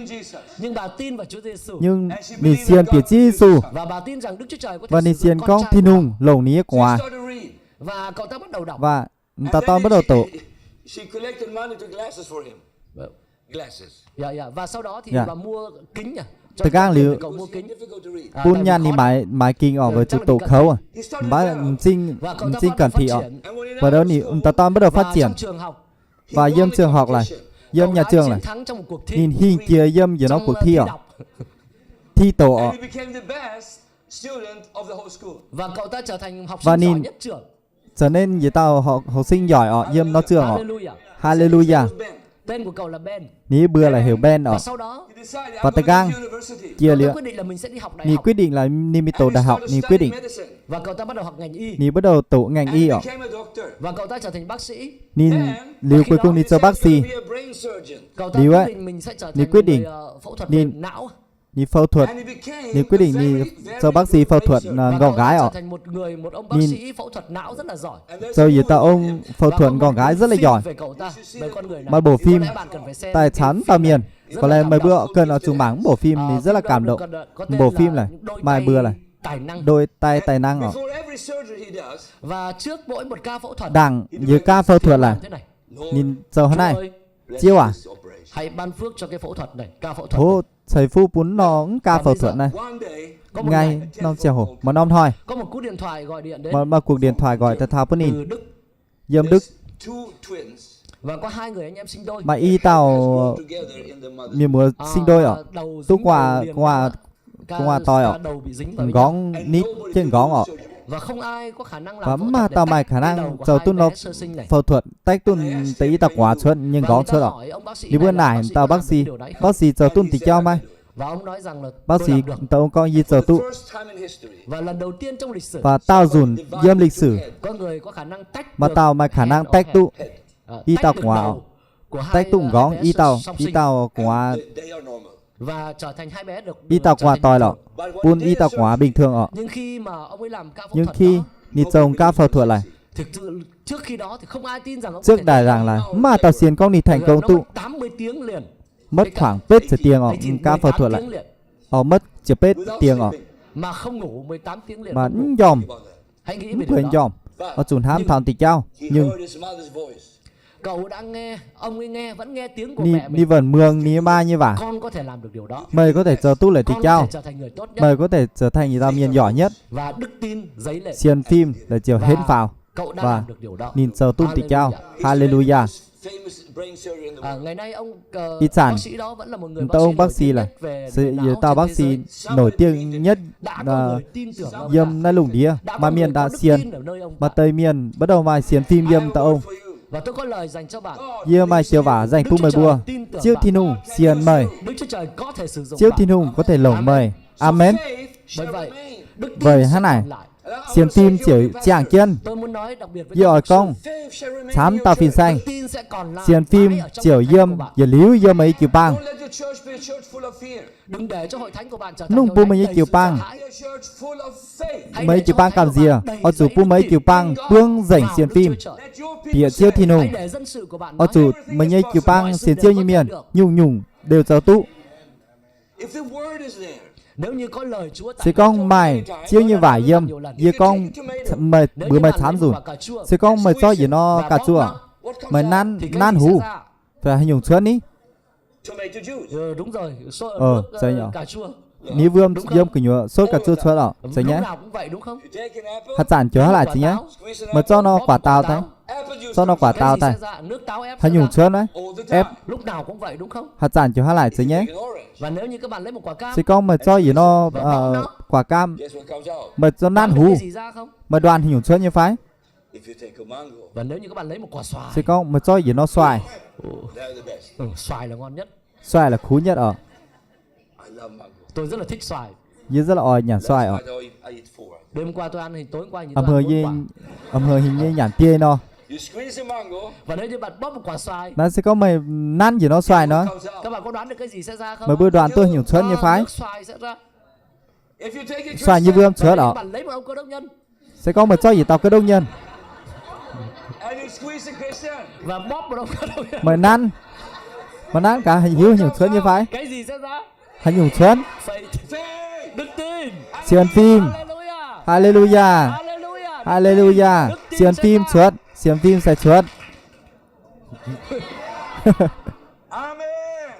Nhưng bà tin vào Chúa Giêsu nhưng ni xiên biệt chi su và bà tin rằng Đức Chúa Trời có thể và ni sử dụng xiên con con trai thi của nung lồng ní quả và cậu ta bắt đầu đọc và ta to bắt đầu tổ và sau đó thì Dạ. bà mua kính nhỉ. Cho thực ra cậu liệu cậu mua kính. bún Tại nhan vì ni khó mái kinh ở với chủ tổ khấu à bá sinh và cậu ta sinh bắt cẩn đầu thị phát ở triển. và đó ni ta to bắt đầu phát Và triển trong trường học và dâm trường học lại dâm cậu nhà đã trường chiến này thắng trong một cuộc thi nhìn hình kia dâm giờ nó trong, cuộc thi ở đọc. thi tổ ở Và cậu ta trở thành học Và sinh giỏi nhìn- nhất trường. trở nên gì tao học sinh giỏi ở dâm nó trường ở Hallelujah. hallelujah Tên của cậu là Ben. ní bưa là hiểu ben ở Và sau đó và tay gang chia cậu ta liệu quyết định là mình sẽ đi học đại ni học quyết định là ni mi tổ đại học ni quyết định và cậu ta bắt đầu học ngành y ni bắt đầu tổ ngành y ở và cậu ta trở thành bác sĩ. ni liều cuối cùng ni cho bác sĩ Cậu ta Điều quyết ấy, định mình sẽ trở Ni thành quyết một người, định. phẫu thuật Ni- về não. ni phẫu thuật ni quyết định ni cho bác sĩ phẫu thuật Và gọn cậu ta gái trở ở thành một ông bác Nhìn- sĩ phẫu thuật não rất là giỏi. rồi gì tao ông phẫu Và thuật có một gọn gái rất là phim giỏi về cậu ta, về con người này. mà bộ phim Có lẽ bạn cần phải xem tài cái chán phim tao này. miền Rất có là lẽ cảm mấy động. bữa cơn ở chung mảng bộ phim thì rất là cảm động có tên bộ là phim này Đôi mai tay bữa này tài năng. đôi tay tài năng ở Và trước mỗi một ca phẫu thuật đằng như ca phẫu thuật là thế này. nhìn giờ hôm nay Chúa ơi, chiêu à hãy ban phước cho cái phẫu thuật này, ca phẫu thuật thố này. thầy phu bún nó cũng ca Và phẫu bây thuật giờ, này Có một ngay ngày, non treo hổ mà non thôi có một cú điện thoại gọi điện đến mà cuộc điện thoại gọi ta thao bún từ in Đức dâm đức và có 2 người anh em sinh đôi. mà y tao miền mùa sinh đôi ở Đầu tú dính qua đầu liền qua ca- qua toi ca ở đầu bị dính vào với nhau. gón nít trên gón ở Và không ai có khả năng làm và phẫu mà thuật để tao mày tách khả cái năng đầu của giờ hai tu nó bé sơ sinh này. phẫu thuật tách tuần tí tao quá xuân nhưng Và gón người ta xuân ở hỏi ông bác sĩ đi bữa này là nải tao có bác làm sĩ cái điều đấy không? giờ tuần tí cho mày Và ông nói rằng là bác tôi sĩ làm được. tao có gì giờ tu Và lần đầu tiên trong lịch sử và tao dùn dâm lịch sử có người có khả năng tách mà được tao mày khả năng head tách or tu head. y Tách tao được quả đầu của hai- tách tụng hai gón bé y tao song y sinh. tao quả Và trở thành hai bé được y tao trở quả thành tòi bình lọ thường. bún y tao quả bình thường ở Nhưng khi mà ông ấy làm ca phẫu nhưng thuật khi đó, ni chồng ca phẫu thuật này Thực sự trước khi đó thì không ai tin rằng ông có Trước thể đại thành rằng công. là mà tao xiên công đi thành công Nó tụ mất 80 tiếng liền. mất khoảng pết giờ tiền ở ca phẫu thuật lại tiếng liền. mất chỉ pết tiền ở Mà không ngủ 18 tiếng liền. mà không ngủ. dòm Hãy nghĩ về điều quyền đó. dòm ở chùn ham thòn tịch trao He nhưng heard his mother's voice. Cậu đã nghe, ông ấy nghe, vẫn nghe tiếng của ni mẹ ni mình. vần mương ni ma như vả Con có thể làm được điều đó. mày có thể chờ tu lại tịch Con có trao thể trở thành người tốt nhất. mày có thể trở thành người ta miền giỏi nhất Và đức tin dấy lên. xiên phim là chiều hến phào Cậu đã và làm được điều đó. nhìn chờ tu tịch trao Hallelujah. hallelujah. Famous brain surgeon in the world. Ngày nay ông Ít sản. bác sĩ đó vẫn là một người Tao ông bác nổi sĩ tiếng là nhất về sự não tao trên bác thế sĩ giới. nổi tiếng nhất Đã có là người tin tưởng ông. dâm na lùng đĩa Đã có mà người miền đã có đức xiên tin ở nơi ông mà ta. tây miền bắt đầu mà xiên phim I have dâm a tao word ông for you. Và tôi có lời dành cho bạn. dưa mai chiều vả dành tu mời bùa chiếu thiên hùng xiên mời Đức Chúa Trời có thể sử dụng chiếu bạn. thiên hùng có thể lồng mời amen. Faith Bởi shall vậy, remain. đức tin Vậy sẽ hắn này còn lại. xiên phim chỉ chàng chân Tôi muốn nói đặc biệt với dưa ở các công Faith shall remain sám in your tao phim church. xanh đức tin sẽ còn lại xiên phim mãi ở trong chiều hội thánh của dâm bạn. giờ líu dâm ấy chiều băng Don't let your church be a church full of fear. Đừng để cho hội thánh của bạn trở thành nung hội pu thánh mấy đầy chiều sự băng sợ hãi. Be a church full of faith. Hãy mấy để chiều cho băng hội cảm thánh gì của à bạn đầy ở chủ dẫy pu đức mấy tin chiều băng bương rảnh vào xiên Đức phim Chúa Trời. Let your people bịa chiếu say, thiên hùng Hãy để dân sự của bạn ở nói. chủ mấy nhây chiều băng xiên chiếu như miền nhung nhung đều giờ tụ if the word is there, Nếu như có lời Chúa tại sẽ con mày chiếu như vải dâm dưa con mày Nếu bữa như mày bạn thám lấy rồi một quả cà chua sẽ con mày cho gì nó và cà bóp chua nó, what comes mày out? nan thì cái nan gì sẽ hú ra? phải hay dùng chuấn ý Tomato juice. Đúng rồi, sôi ở Ờ, nước sao nhỉ? cà chua. ní vương Đúng không? dâm kiểu nhựa sốt cà chua chuối đó sẽ Lúc nhé nào cũng vậy đúng không? You take an apple, hạt sản chứa lại Quả chỉ nhé táo, squeeze an mà cho apple, nó bóp quả một táo quả thấy táo. apple juice cho nó comes quả out. Cái táo gì tay sẽ ra? Nước táo ép hay sẽ dùng ra. chuối đấy All the time. ép Lúc nào cũng vậy đúng không? hạt sản chứa lại chỉ nhé Take an orange. Và nếu như các bạn lấy một quả cam, sẽ con mày cho gì nó quả cam Guess what comes out? mày cho nan bạn biết hú cái gì ra không? mày đoàn hình dùng chuối như phái If you take a mango, Và nếu như các bạn lấy một quả xoài, sẽ con mày cho gì nó xoài they're the best. xoài là ngon nhất. xoài là khú nhất ở I love mango. Tôi rất là thích xoài. dưới rất là ỏi nhả xoài ở I eat four. Đêm qua tôi ăn thì tối hôm qua như âm tôi hờ ăn 4 như quả. âm hờ hình như nhản tia nó You squeeze a mango, Và nếu như bạn bóp một quả xoài, nó sẽ có mày năn gì nó xoài nó comes out. các bạn có đoán được cái gì sẽ ra không? mày bữa đoàn tôi hiểu chuối như phái Nước xoài sẽ ra. If you take a xoài như Christian vương Và chuối nếu như đó bạn lấy một ông cơ đốc nhân sẽ có mày cho gì tao cái đông nhân and you squeeze a Christian, và bóp một ông cơ đốc nhân, mày năn cả hình hiếu hiểu chuối như phái cái gì sẽ ra? hình hiểu chuối Faith. faith, Đức tin. xiên phim Hallelujah. hallelujah Hallelujah. hallelujah Đức tin xiên sẽ phim ra. chuối xiên phim sẽ chuối amen.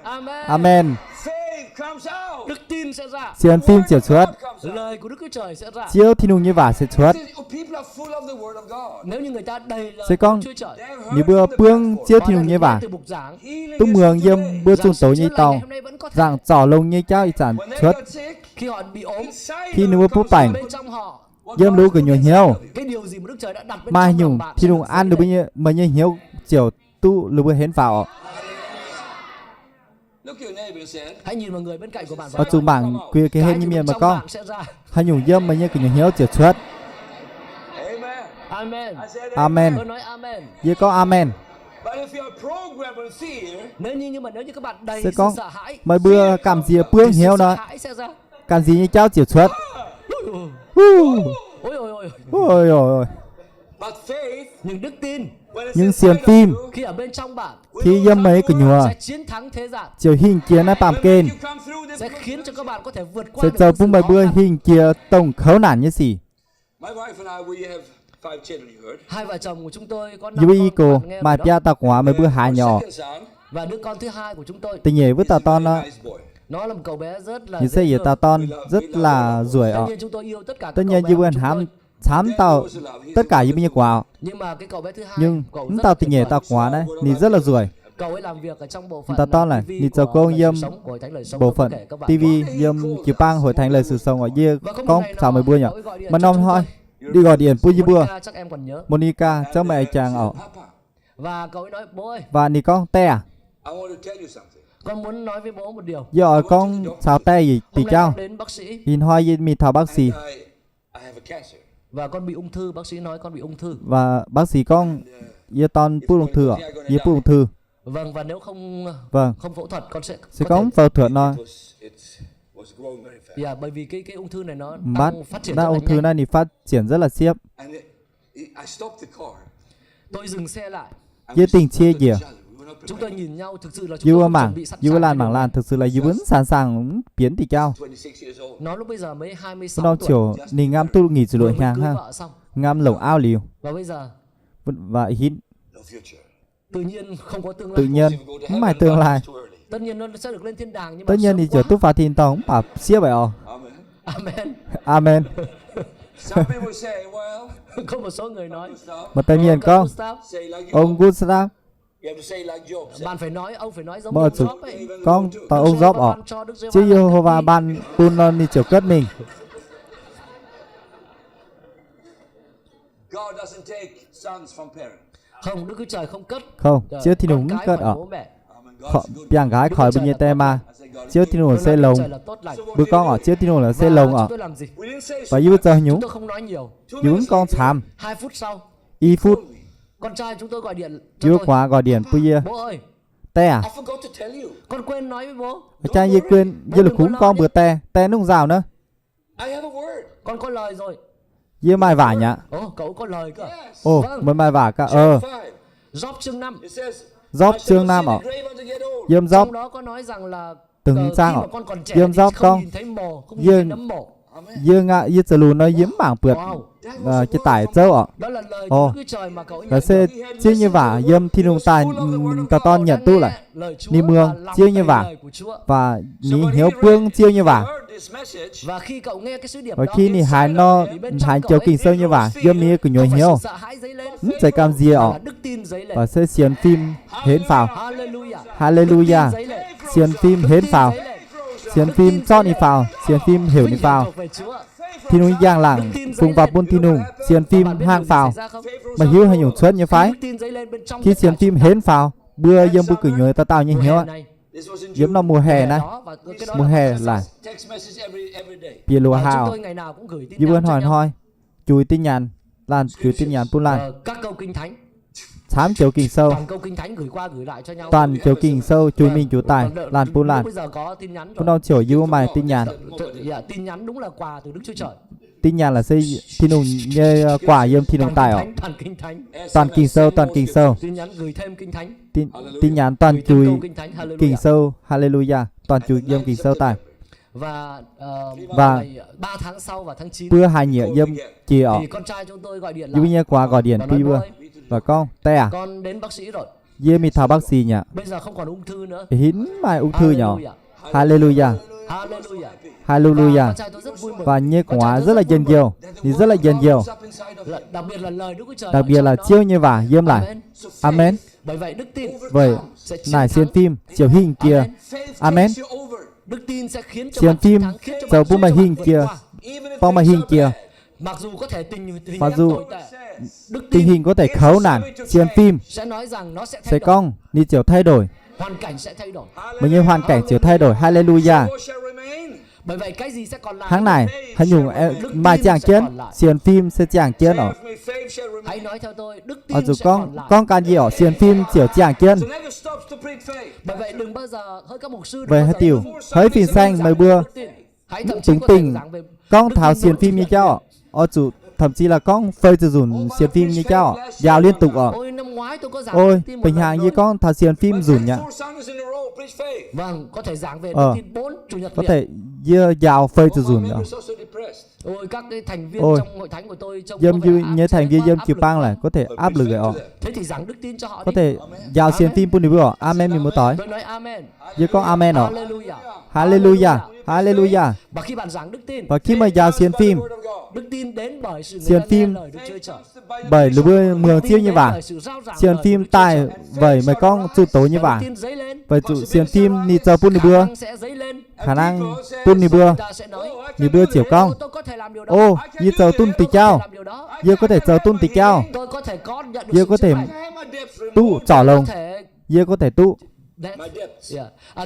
Amen. amen Faith comes out. Đức tin sẽ ra. xiên phim chiều chuối God comes out. Lời của Đức Chúa Trời sẽ ra. chiếu thì nung như vả sẽ chuối People are full of the word of God. Nếu như người ta đầy lời sẽ của con Đức Chúa Trời, They have như heard bữa from the bương platform. chiếu họ thì đã nung được như nghe vả từ mục giảng, Healing tung is mường today. dâm bữa chuông tối như tàu ngày hôm nay vẫn có thể. rằng trò lông như cháu sản When they chuối got sick, Khi họ bị ốm, inside khi them nung bữa comes bánh bên trong họ, what dâm God lũ has của put nhiều inside hiếu of you. cái điều gì mà Đức Trời đã đặt bên mai trong lòng nhung bạn thì sẽ nung được ăn dấy được lên. bao nhiêu mà như hiếu chiều tu lũ bữa hến vào Look your neighbor and say, Hãy nhìn vào người bên cạnh của bạn ở chủ bảng quy cái hên như từ miền mà trong con bạn sẽ ra. hay nhung dâm mà như cái nhiều hiếu chiều chuối amen. Amen. I said amen Tôi nói amen. với có amen But if you are programmed with fear, Nếu như các bạn đầy sẽ sự con sợ hãi, mày bữa cảm gì bương thì sự hiếu sợ đó hãi sẽ ra. cảm gì như cháu chiều chuối Ôi ôi ôi. ôi ôi but faith, Nhưng đức tin when it's nhưng inside xiên of phim you, khi ở bên trong bạn khi dâm mấy của nhùa sẽ chiến thắng thế gian, chiều hình kia nó tạm will kên make you come through this sẽ khiến cho các bạn có thể vượt qua sẽ được chờ những sự bung bài khó bữa khăn. hình kia tổng khấu nản như gì My wife and I, we have 5 children, you heard. Hai vợ chồng của chúng tôi có như 5 bây cô bạn nghe mà rồi tia đó. tao quá mấy bữa hai Our nhỏ second son Và đứa con thứ hai của chúng tôi, tình nhỉ với is tao a ton very nó nice boy. nó là một cậu bé rất là như dễ xây gì thương. tao ton rất là rủi Tất ọ nhiên chúng tôi yêu tất cả các tất cậu nhiên bé như của bên chúng hám tôi. chám tao tất cả như bây giờ quả Nhưng mà cái cậu bé thứ hai, nhưng cậu rất tao là tình tuyệt nhỉ vời. tao quá đấy nì rất là rủi Cậu ấy làm việc ở trong bộ phận tao ton này TV nì của cho cô Lời dâm Sự Sống, của Hội Thánh Lời Sống. bộ Tôi phận kể các bạn. TV dâm chịu bang hội thành lời sự sống ở kia Và có một con ngày chào nọ, mấy bữa nhỉ cậu ấy gọi điện mà cho non chúng thôi tôi. đi gọi điện bữa như bữa Monica chắc em còn nhớ. Monica cho mẹ chàng ở Papa, Và cậu ấy nói, bố ơi, và nì con te à I want to tell you something. con muốn nói với bố một điều. giờ con sao te gì tì Hôm nay trao con đến bác sĩ nhìn hoi gì mi thảo bác sĩ I have a cancer. và con bị ung thư. Bác sĩ nói con bị ung thư. và bác sĩ con giờ ton bút ung thư ạ giờ bút ung thư Vâng, và nếu không vâng phẫu thuật con sẽ sẽ có có thể. phẫu thuật nó It was growing very fast. Bởi vì cái ung thư này nó bắt đang phát triển đã rất là ung thư nhanh. này thì phát triển rất là xiếp And I stopped the car. Tôi dừng xe lại. Chia tình chia dìa. Chúng tôi nhìn nhau, thực sự là chúng Dù tôi ở không mảng, chuẩn bị sẵn dù sàng lan để mảng đổ. lan thực sự là dù vẫn sẵn sàng biến thì cao. 26 years old. Nó lúc bây giờ mới 26 Nó tuổi. chiều nì ngam tu nghỉ rồi Vừa đội mới hàng cưới ha. vợ xong. Ngam lồng ao liều. Và bây giờ Và hít No future. tự nhiên không có tương tự lai. nhiên không phải tương lai. Too early. Tất nhiên nó sẽ được lên thiên đàng, nhưng Tất mà nhiên sớm thì quá. chờ tu phá thiên tông bà xia vậy ọ. Amen. Amen. Amen. Some people say, well, Có một số người nói Gustav, Mà tất nhiên Carl con Gustav, say like ông Job. Gustav You have to say like Job. Say, bạn phải nói, ông phải nói giống mà như chụp Job ấy. con tao ông Job ọ. Cho Đức Giê-hô-va Chứ làm Jehovah đức ban tuôn lên đi chiều cất mình. God doesn't take sons from parents. Không, Đức Chúa Trời không cất Không, chứ thì con đúng cái cất khỏi ọ. bố mẹ. Amen. Khỏi God's good. piang gái khỏi bên nhà tè mà. I say God. Chứ thì nó Tôi xe nói Đức lồng. Chúa Trời là tốt lành. Bữa con ở chứ thì nó là xe Và lồng chúng ọ. tôi làm gì? We didn't say Và so. như giờ nhúng. Chúng tôi không nói nhiều. Nhúng con thảm. 2 phút sau, Y phút. con trai chúng tôi gọi điện cho Chưa tôi. quá gọi điện bây giờ. Bố ơi, Tè à? I forgot to tell you. con quên nói với bố. Cha gì quên. Giờ là cúng con bữa tè. Tè nung rào nữa. I have a word. Con có lời rồi. Giờ mai vả nhá. Ồ, cậu có lời cơ. Yes. Ồ, Vâng. mới mai vả cả. Chapter 5. Job chương 5. It says, Job I shall chương not 5 see ạ. the grave until get old. Dâm Trong Job. đó có nói rằng là Từng sang khi ạ. mà con còn trẻ Dâm thì Job không con. nhìn thấy mồ, không nhìn Dương. thấy nấm mồ. Amen. Giờ ngạ giờ giờ lù nó giếm bảng bượt. Wow. Cái tải châu ạ. Đó là lời Ồ. của Đức Chúa Trời mà cậu Và nhận xe được. chia như vả dâm thi nung tài cả ton nhận tu lại. Lời Chúa Ni mương, và lòng chia như đầy vả. lời của Chúa. Và So ní when hiếu he phương chia như vả. heard this message, Và khi cậu nghe cái sứ điệp Và đó, khi ní hài nó hài chiều kinh sâu như vả. Dâm ní của nhồi không phải hiếu. sự sợ hãi dấy lên, Chạy cam gì mà ạ. là đức tin dấy lên. Và sẽ xiên phim hến phào. Hallelujah. Hallelujah. Đức tin dấy lên. Xiên phim Đức hến tin phào. dấy lên. Xiên phim cho ní phào. Xiên phim hiểu ní Vinh phào. hiển thuộc về Chúa. Thi nung giang làng. Phùng vào buôn thi nung. Xiên Và phim bạn biết hang điều gì phào. xảy ra không? Mà hiếu hay nhung xuất như phái. Đức tin dấy lên bên trong Khi tất xiên cả phim chúng ta. hến phào. Bữa dâm bữa cử nhồi ta tao như Mùa hiếu hè ạ. này, this was in Dâm June. nó mùa hè hè này. đó, và cái đó Mùa là hè một là Text message every day. bia lúa và chúng hào. tôi ngày nào cũng gửi tin Dư nhắn vân cho hỏi nhau. hỏi. Chùi tin nhắn. Lan chùi tin nhắn tu lan. Các câu kinh thánh, Thám chiều kinh sâu. toàn câu kinh thánh gửi qua gửi lại cho nhau. Toàn chiều kinh sâu. Chùi mình chủ tài. Lan tu lan. Bây giờ có tin nhắn Cũng rồi. đâu chiều dư mày tin nhắn. Dạ, tin nhắn đúng là quà từ Đức Chúa Trời. Tin nhắn là xây thi nung như quả dâm thi nung tài ạ. Toàn kinh thánh. Toàn kinh sâu. Toàn kinh sâu. Tin nhắn gửi thêm kinh thánh. Tin nhắn toàn Gửi thêm chùi câu kinh thánh. kinh Hallelujah. sâu. Hallelujah. Toàn chùi dâm kinh sâu tài. Và Và- ngày 3 tháng sau và tháng 9 Bữa hai nhựa dâm chia ạ. thì con trai chúng tôi gọi điện Dư lại như quả gọi điện và nói tuy bố bữa. ơi, Và con tè à. con đến bác sĩ rồi. Dê mi thảo bác sĩ nhỉ. Bây giờ không còn ung thư nữa. Hín mai ung thư nhỏ. Hallelujah. Hallelujah. Hallelujah. Hallelujah. Con trai tôi rất vui mừng. Và như Con trai quả tôi rất là dân nhiều. Thì rất là dân nhiều. Up inside of Đặc biệt là lời Đức Chúa Trời. Đặc ở biệt trong là đó. chiêu như vả dâm lại. Amen. Amen. Bởi vậy đức tin Vậy sẽ chiến nài thắng. xiên phim chiều hình kia. Amen. faith Amen. takes you over. Đức tin sẽ khiến cho Xiên bạn phim chiến thắng, khiến cho dầu bạn bún mà giúp cho hình bạn kia. vượt qua. Even if Phong mà things hình are kia. bad. Mặc dù có thể tình Mặc huống dù tồi tệ, đức Tình tin hình có thể khấu nản. Xiên phim sẽ nói rằng nó sẽ sẽ thay đổi, con đi chiều thay đổi. hoàn cảnh sẽ thay đổi. Mà như hoàn cảnh chiều thay đổi. Hallelujah. What shall remain? Bởi vậy cái gì sẽ còn lại? Tháng này hãy nhung mai chàng chiến. Xiên phim sẽ chàng chiến Say ở. with me, faith shall remain. Hãy nói theo tôi, đức Ở tin dù sẽ còn con lại. can gì ở xiên phim chiều chàng chiến. So never stops to preach faith. Bởi vậy đừng bao giờ hỡi các mục sư đừng Về bao hết giờ tiểu. giảng Hỡi phìn xanh mấy bữa. đức tin. Hãy thậm chí Túng có thể tình. giảng về Con đức thảo tin xiên đối phim như với cháu ạ. Ở chủ thậm chí là con phơi từ dùn xiên phim như cháu ạ. Giao liên tục ạ. Ôi năm ngoái tôi có giảng Ôi đức tin một bình lần hàng như rồi. con thảo xiên phim dùn nhá. 4 Sundays in a row, preach faith. Vâng, có thể giảng về đức Ờ. tin 4 chủ nhật Có liền. thể dưa dào phơi từ All dùn my nhá. members also depressed. Ôi các cái thành viên Ôi. trong hội thánh của tôi trông Dâm có vẻ như nhớ thành viên quá dâm áp chịu lực băng quá. lại có thể áp lực vậy ạ. Thế thì giảng đức tin cho họ Có đi. thể dào xiên phim bún đi bữa. Amen mình muốn nói. Tôi nói amen. Với con amen ạ. Hallelujah. Hallelujah. Hallelujah. Và khi bạn giảng đức tin, Và khi mà dào xiên phim Word of God. đức tin đến bởi sự Xiên nghe phim lời Đức Chúa Trời. bởi lũ bữa mường Tin chiêu như đến vả. bởi sự rao giảng Xiên lời phim của Đức Chúa tài Trời. vậy mà con chủ tố như Và vả. đức tin dấy lên, Vậy chủ xiên phim ni chờ bún đi khả bữa. năng sẽ dấy lên. Khả năng tuân đi bữa. Người ta sẽ nói, Ni bữa chiều con. tôi có thể làm điều đó. Ô, như chờ tuân tùy Tôi có thể cháu. làm điều đó. Dưa có thể chờ tuân tùy cháu. Tôi có thể có nhận được Dưa sự có sức thể mạnh. I have my debts tu removed. trỏ Tôi lồng. có thể Dưa có thể tu. My debts.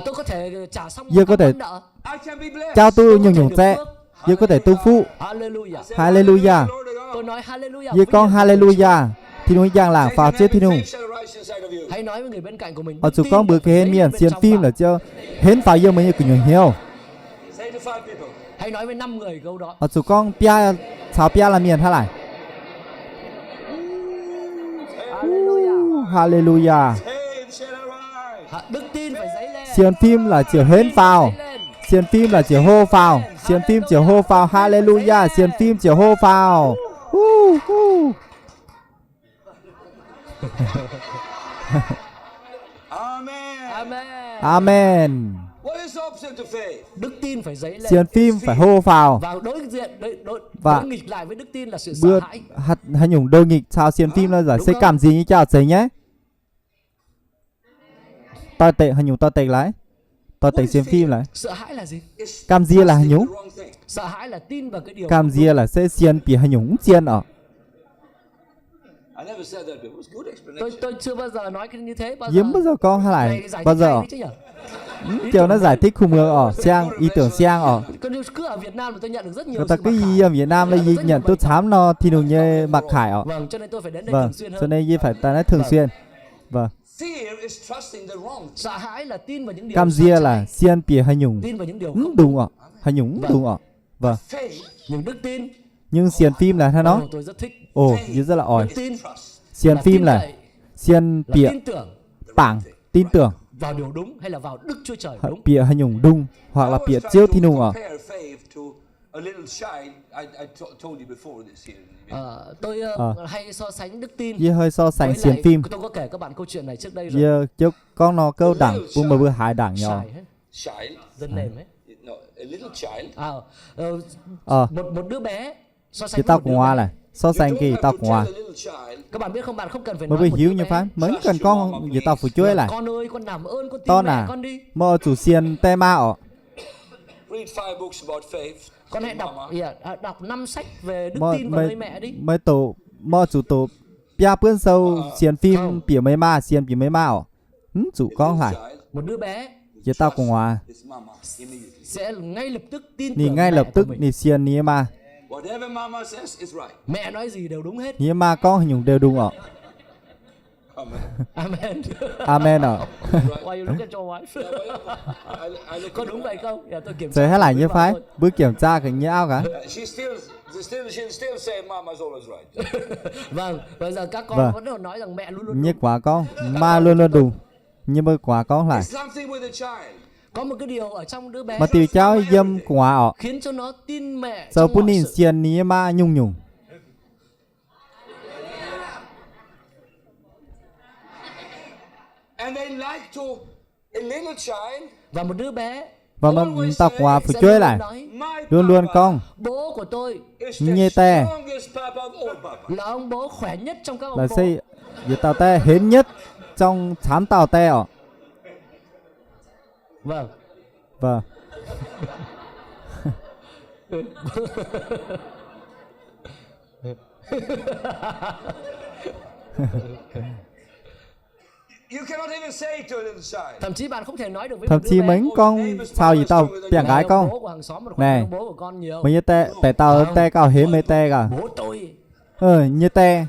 tôi có thể trả xong Dưa có các thể món nợ. I can be blessed. Trao tu Tôi có nhung thể nhung được xe. phước. Dưa có thể tu phụ. Hallelujah. Hallelujah. Lord of Tôi God. nói hallelujah. Dưa con vinh hiển. hallelujah. Thì nói giang làng Say phá to chết thì them, nung. faith shall rise inside of you. Hãy nói với người bên cạnh của mình. Ở đức chủ tin con bữa cái hên dấy miền lên xiên bên phim trong là bạn. chưa hên phải yêu mấy cái nhiều hiếu. Say to 5 people. Hãy nói với 5 người câu đó. Ở chủ con pia chào pia là miền hay lại. Hallelujah. Faith shall arise. Đức tin phải dấy lên. Xiên phim là chỉ hến vào. Xiên phim là chỉ hô vào. Xiên phim chỉ hô vào. Hallelujah. Xiên phim chỉ hô vào. Amen. Amen. Amen. What is the opposite to faith? Đức tin phải dấy lên. Xiên phim phải hô vào. Vào đối diện Và đối nghịch lại với đức tin là sự bữa sợ hãi. hạt nhung đôi nghịch sao xiên phim là giải sẽ cảm gì như chào thấy nhé. Tôi tệ hạt nhung tôi tệ lại. Tôi tệ xiên phim lại. Sợ hãi là gì? Cảm gì là hạt nhung? Sợ hãi là tin vào cái điều. Cảm gì là sẽ xiên bị hạt nhung xiên ở. I never said that before. It was good explanation. Tôi chưa bao giờ nói cái như thế bao giờ. Yếm bao giờ con hay Này, lại giải bao thích giờ hay đấy chứ nhỉ? kiểu nó giải thích khung mưa ở sang ý tưởng sang ở. Còn cứ ở Việt Nam mà tôi nhận được rất nhiều Người ta sự cứ mặc y khải. ở Việt Nam là y nhận tôi chám nó thì đủ như mặc khải ở. Vâng, cho nên tôi phải đến đây Vâng, thường xuyên cho hơn. nên y phải ta nói thường xuyên. Vâng. Fear is trusting the wrong. Sợ hãi là tin vào những điều Cam sai dia trái. là xiên bìa hay nhung Tin vào những điều không đúng ạ, hay nhung đúng ạ. Vâng. Faith nhưng đức tin. Nhưng xiên phim là thế nó. Ồ, tôi rất thích. Ồ, như rất là ỏi. Đức tin Xiên phim tin là cậy, xiên là bìa tin tưởng bảng tin tưởng vào điều đúng hay là vào Đức Chúa Trời đúng. bìa hay nhung đúng hoặc là I was bìa trying chiếu to thì nung ạ. compare faith to a little child. I told you before this here. Tôi hay so sánh đức tin. Ye hơi so sánh với xiên lại- phim. Tôi có kể các bạn câu chuyện này trước đây rồi. Ye trước con nó câu đẳng cũng mà bữa hai đẳng nhỏ. Sài hết, Child. dân name ấy. No, a little child. Ờ, Một đứa bé so sánh cái với tao một của đứa hoa bé. này, so sánh You cái don't have tao to của hoa. tell a little child. Các bạn biết không, bạn không cần phải Mới nói bị một hiếu đứa như bé. phán, mấy cần con gì tao phải chuối lại. Con ơi, con làm ơn con tin Con mẹ à, con đi. mơ chủ xiên te ma ở. Read 5 books about faith. Con hãy Mama. đọc 5 sách về đức Mơ tin và nơi mẹ đi. mấy tổ mơ chủ tổ bia bươn sâu xiên phim bìa mấy ma xiên bìa mấy ma ở. Chủ con lại, Child, Một đứa bé chỉ tao của hoa. his mama immediately. sẽ ngay lập tức tin Nì tưởng ngay mẹ lập của tức mình. nì xiên nì ma. Whatever mama says is right. Mẹ nói gì đều đúng hết. Nì ma con hình nhung đều đúng ở. Amen. Amen. Amen ở. Why you look at your wife? I look Có at đúng her. vậy không? Dạ, tôi kiểm Rồi hết lại với như vợ phái. tôi. Bữa kiểm tra cái nhau cả. She'll still say mama's always right. Vâng, bây giờ các con Vâng. vẫn còn nói rằng mẹ luôn luôn Như đúng. quả con, ma luôn luôn đúng. Nhưng mà quả con lại. It's something with the child. Có một cái điều ở trong đứa bé Mà tiểu cháu dâm quả ở. khiến cho nó tin mẹ Sau trong bún mọi nhìn sự. xiên ní ma nhung nhung. And they like to, a little child, Và một đứa bé Và mà tao quả phải sẽ chơi luôn lại. nói, my Luôn luôn papa con. bố của tôi is Như the te. strongest papa of all papa. là ông bố khỏe nhất trong các ông Là bố. xây vì tao te hến nhất trong thám tàu te ở. Vâng. Vâng. You cannot even say to a little child. Thậm chí bạn không thể nói được với Thậm một đứa chí bé, mấy con sao gì tao bèn gái "Này, con. ông bố của hàng xóm mà khỏe Này. hơn ông bố của con nhiều. Mấy như te tại tao te cao hến mấy te cả. Bố tôi. Như te.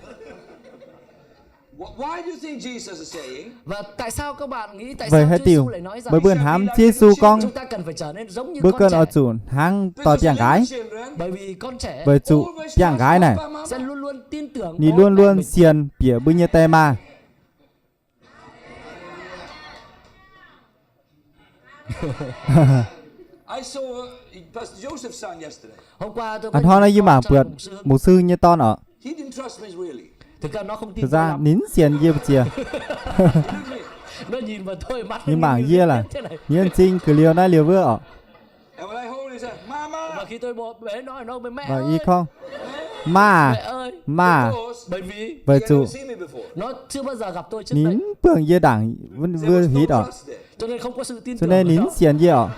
Why do you think Jesus is saying? Và tại sao các bạn nghĩ tại Vậy sao hết Chúa tiểu. Giêsu lại nói rằng Bởi bươn hám Giêsu con. chúng ta cần phải trở nên giống như Bữa con cơn ở trẻ? chủ hang tòa Because bèn gái. little children Bởi vì con trẻ Bởi chủ bèn gái này. sẽ luôn luôn tin tưởng Ni bố luôn mẹ luôn mình. xiên bìa bươn như te ma. I saw Pastor Joseph's son yesterday. Hôm qua tôi Anh hoa này như mà vượt một sư như ton ở. He didn't trust me really. thực ra nó không tin Thực tôi ra lắm. nín xiên dìa chìa. Nó nhìn vào tôi mắt Nhưng nó mà như dìa là thế này. nhiên trinh cứ liều nói liều vừa ở. And when I hold, he said, Và Mama. khi tôi bế nó với mẹ Và ơi, y không. Ma mẹ à. ơi, Ma. Because bởi vì Vậy he chủ never seen me before. nó chưa bao giờ gặp tôi trước đây, nín bường dìa đảng vẫn There vừa was hít no ở. trust there. cho nên không có sự tin Cho tưởng. nên vào nín nó. xiên dìa ở.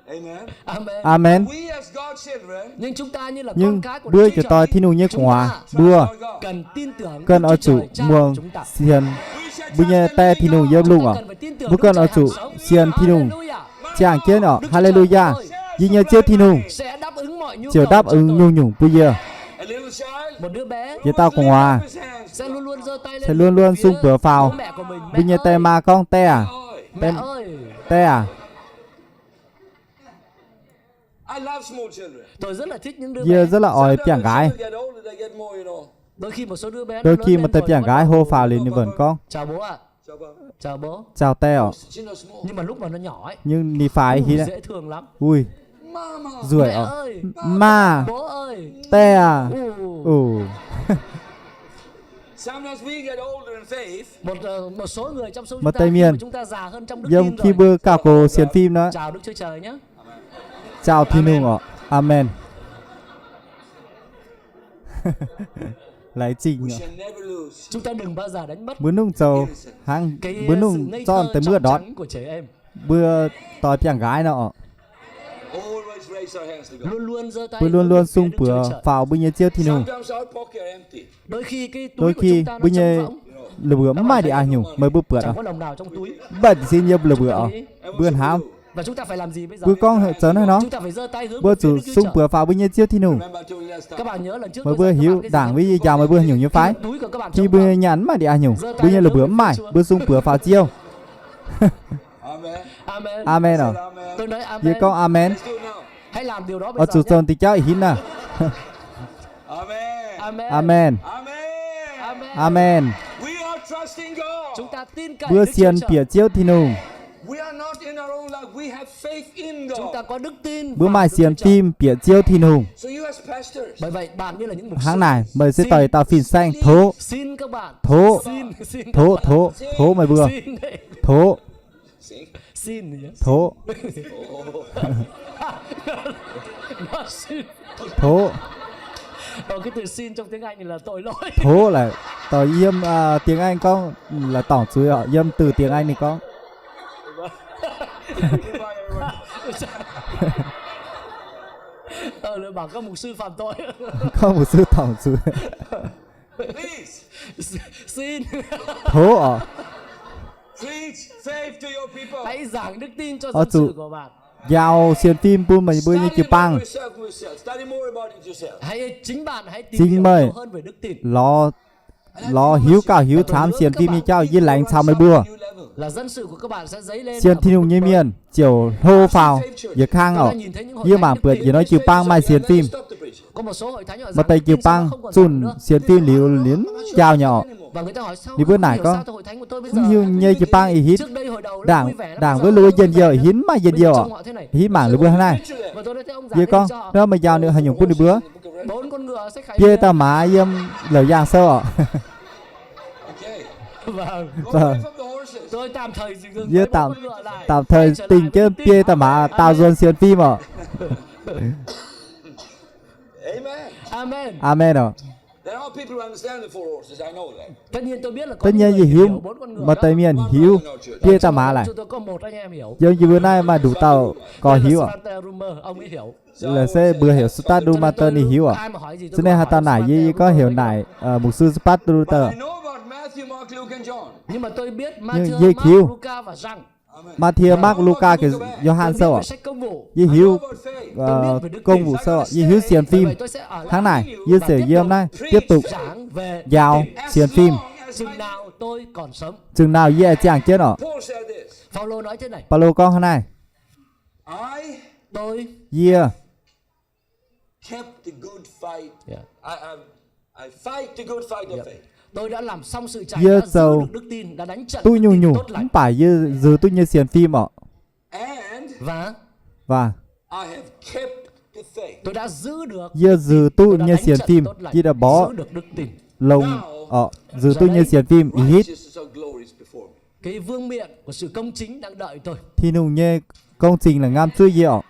Amen. Amen. Amen. We as God's children Nhưng chúng ta như là Nhưng con cái của bữa Đức cho Chúa tôi Trời, thi nụ như chúng quả ta đua Lord God. cần tin tưởng cần Đức ở Chúa chủ Trời, cha muông của chúng ta. xiên We shall bữa như trust te in the thi nụ living dâm God. lung Ta ở. cần phải tin tưởng Bữa Đức cần Chúa ở Trời chủ hàng sống. xiên thi nụ Hallelujah. chàng kiến ở. Đức Chúa Hallelujah. Trời ơi, Dĩ nhờ chưa thi nụ sẽ đáp ứng mọi nhu chiều cầu đáp cho ứng tôi. nhung nhung bây giờ. A little child. Một đứa bé Vậy tao cùng hòa His hands. sẽ luôn luôn giơ tay lên sẽ luôn luôn phía xung bữa phào. bố mẹ của mình. Bây giờ te ma con te à. Oi. Mẹ ơi, Te à. I love small children. tôi rất là thích những đứa Giờ bé. rất là ỏi Sometimes piảng when gái. children get older, they get more, Đôi khi một số đứa bé Đôi khi một tập chàng gái hô phào lên vần con. chào bố ạ. Chào bố. Chào bố. Chào teo. Nhưng mà lúc mà nó nhỏ ấy, Nhưng đi phải thì đấy. dễ thương lắm. Ui. Mama. Ruồi Mẹ ạ. ơi, Ma. bố ơi. Te à. Ù. Sometimes we get older in faith. Một số người trong số Mà chúng ta Tây khi Miền. mà chúng ta già hơn trong đức Dâm tin khi rồi. bơ cào cổ xiên phim đó. Chào Đức Chúa Trời nhé. Chào thiên nung ạ. Amen. Lại trình We ạ. shall never lose. Chúng ta đừng bao giờ đánh mất Bữa nung trầu hàng cái bữa sự nung ngây cho thơ tới mưa trong đót trắng của trẻ em. bữa tỏi chàng gái nọ Always raise our hands to God. Luôn luôn giơ tay. bữa luôn luôn sung bữa phào bữa nhớ chiêu thiên nung. Sometimes our pocket are empty. Đôi khi cái túi Đôi của khi chúng ta nó bữa trống nhớ rỗng, là bữa mai để ai nhung mới bữa bữa chẳng à có đồng nào trong túi. bận xin nhập là bữa à And what bữa should we hám do? Và chúng ta phải làm gì bây giờ? bữa con chớ nói nó Chúng ta phải giơ tay hướng bữa về phía chủ Đức Chúa sung Trời. bữa phào bữa nhớ chiêu thiên nung. Remember I told you last time. Các bạn nhớ lần trước Mới tôi bữa dạy các hiếu bạn cái đảng gì với giàu mới bữa nhung như phái không? Túi của các bạn khi trống bữa rỗng. nhắn mà để ai nhung bữa nhớ là bữa mai bữa sung bữa phào chiêu. Amen. Amen. Amen à. Amen. Tôi nói Với amen. con amen. Let's do it now. Hãy làm điều đó Ở bây chủ giờ nhé. tròn thì cháu hít nè. Amen. Amen. Amen. Amen. Amen. Amen. We are trusting God. Chúng ta tin cậy Bữa Đức Chúa xiên Trời. bịa chiêu thiên nung. We are not in our own life. We have faith in Chúng ta God. có đức tin. Bữa vào mai Đức Chúa xiên Trời. phim bịa chiêu thiên hùng. So you as pastors, Bởi vậy bạn như là những mục sư. Tháng này mời sẽ Xin- tời tàu phìn xanh thố Xin các bạn. Thố. Xin thố các bạn. thố mày bữa Xin đấy. thố see, Xin nhé. thố Nó xin. thố Cái từ xin trong tiếng Anh là tội lỗi. thố là tỏi yếm tiếng Anh con là tổng chuối ạ yếm từ tiếng Anh này con. goodbye everyone. Lại bảo các mục sư phạm tội. Có một sư tổng chuối Please Xin. thố ạ. preach faith to your people. Hãy giảng đức tin cho Ở dân chủ- sự của bạn. Giao xiên phim bún mày bữa như Study chữ about băng yourself. Study more about it yourself. Hãy chính bạn hãy tìm Chính hiểu mời. nhiều hơn về đức tin. lo hiếu cao hiếu thám xiên phim như cháu với lạnh sao mày bữa New level. Là dân sự của các bạn sẽ dấy lên. xiên thiên hùng như miền chiều hô phào giờ khang ở như mà bượt gì nói chữ băng mai xiên phim Stop the preaching. Có một số hội thánh họ mà giảng tay đức chữ tin xong băng không còn chun giảng nữa. xiên phim liều liến giao nhỏ Và người ta hỏi sao Đi bữa không này hiểu con. sao tôi hội thánh của tôi bây giờ cũng như nhây chữ băng ý hít trước đây hồi đầu nó đảng vui vẻ lắm, đảng bây với giờ lúa nó dân vui giờ vẻ. hiến mà dân Bây giờ giờ trông họ thế này. hít mảng lúa bữa này Và tôi đã thấy ông giảng vậy cái con cho họ. đó mà giao nữa hành nhung bún đi bữa 4 con ngựa sẽ khai kia ta má yếm lời giang sơ ạ Okay. Vâng. Go Vâng. away from the horses. Tôi tạm thời dừng Với với 4 tạm- con ngựa lại. tạm thời Quay trở tình lại cái với đức kia tin. ta má tao Amen. dồn xiên phim ạ Amen. Amen. amen ạ There are people who understand the four horses. I know that. Tất nhiên tôi biết là có tất nhiên những gì người hiếu hiểu 4 con ngựa mà đó. tây miền One hiếu brother in our church. kia ta má lại Chúng tôi có một anh em hiểu. giống như bữa nay mà đủ tàu có Đây là hiếu ạ Svante Rummer, ông ấy hiểu. là sẽ bữa hiểu start Cho du nên master tôi ni hiếu ạ ai mà hỏi gì tôi cho nên cứ hà hỏi ta nải Svante gì có Rummer hiểu đấy. nải mục sư start du But tờ I know about Matthew, Mark, Luke, and John. Nhưng mà tôi biết dây Matthew, khiêu. Mark, Luca và Giăng. Amen. Matthew Mark Luca cái Johann Tôi biết sơ ạ về sách công vụ. Di I know hiếu about faith. công vụ sơ ạ Di hiếu xiên phim Vậy tôi sẽ ở lại tháng này và Di tiếp sử tục hôm nay tiếp tục giảng về giao As xiên phim long as chừng I- nào tôi còn sống. chừng nào ye chàng chết ạ Paul said this. Phaolô nói thế này, Paulo con hôm nay I tôi yeah kept the good fight. Yeah. I fight the good fight of faith. tôi đã làm xong sự chạy, Yeah, đã giữ so- được đức tin, đã đánh trận tôi đức nhủ tin nhủ tốt không lành. phải như giờ tôi như xiên phim ạ And Và I have kept the faith. tôi đã giữ được giờ giờ tôi đã như đánh xiên trận phim tốt lành, chỉ đã bỏ giữ được đức tin. lông giờ tôi như xiên phim ý hít Righteousness of glory is before me. Cái vương miện của sự công chính đang đợi tôi. thì nùng như công trình là ngam chui gì ạ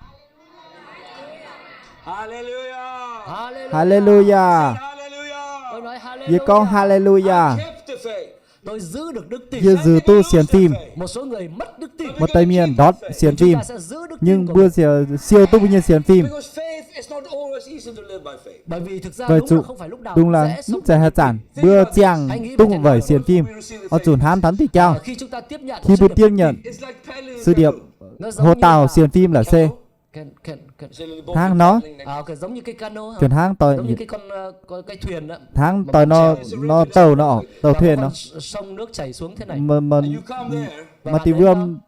Hallelujah. Hallelujah. hallelujah Hallelujah. Tôi nói Vì con hallelujah. hallelujah Kept the faith. Tôi giữ được đức tin. giờ giờ tôi xiên phim Một số người mất đức tin. một tay miền đót xiên Chúng phim ta sẽ giữ đức tin nhưng của bữa mình. siêu tôi như xiên phim Because faith is not always easy to live by faith. Bởi vì thực ra vậy đúng chủ là không phải lúc nào đúng là dễ sống sẽ hạt sản bữa chàng tung vẩy xiên phim ở chuẩn hám thắn thì cao khi chúng ta tiếp nhận khi sự bữa tiếp nhận It's like paddling sự điệp nó giống hồ như tàu là xiên phim là C tháng nó giống như cái cano hả? chuyển hang tỏi Giống như cái cái thuyền đó. tháng Mà tỏi bọn nó trẻ- nó tàu nó tàu và thuyền có nó con sông nước chảy xuống thế này. mà You come there. mà thì vương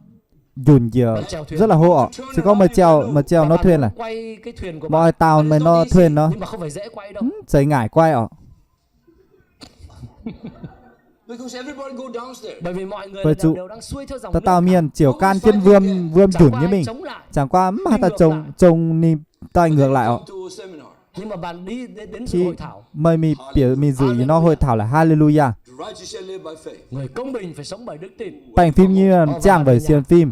dùn dừa rất là hô ọ sẽ có mà treo nó Và thuyền bạn này quay cái thuyền của mọi bạn tàu mà nó thuyền nó nhưng mà không phải dễ quay đâu. chạy ngải quay ọ Because everybody go downstairs. Bởi vì mọi người Bởi đều, chủ, đều đang xuôi theo dòng ta nước. tao miền chiều can chân vươn vươn Chẳng dũng có như ai mình. chống lại. Chẳng qua mà ta trông ni tay ngược lại ọ. To a seminar. Nhưng mà bạn đi đến sự Khi hội thảo, mời mình giữ nó hội thảo là hallelujah. The righteous shall live by faith. người công bình phải sống bởi đức tin. Bảnh phim như chàng với xiên phim.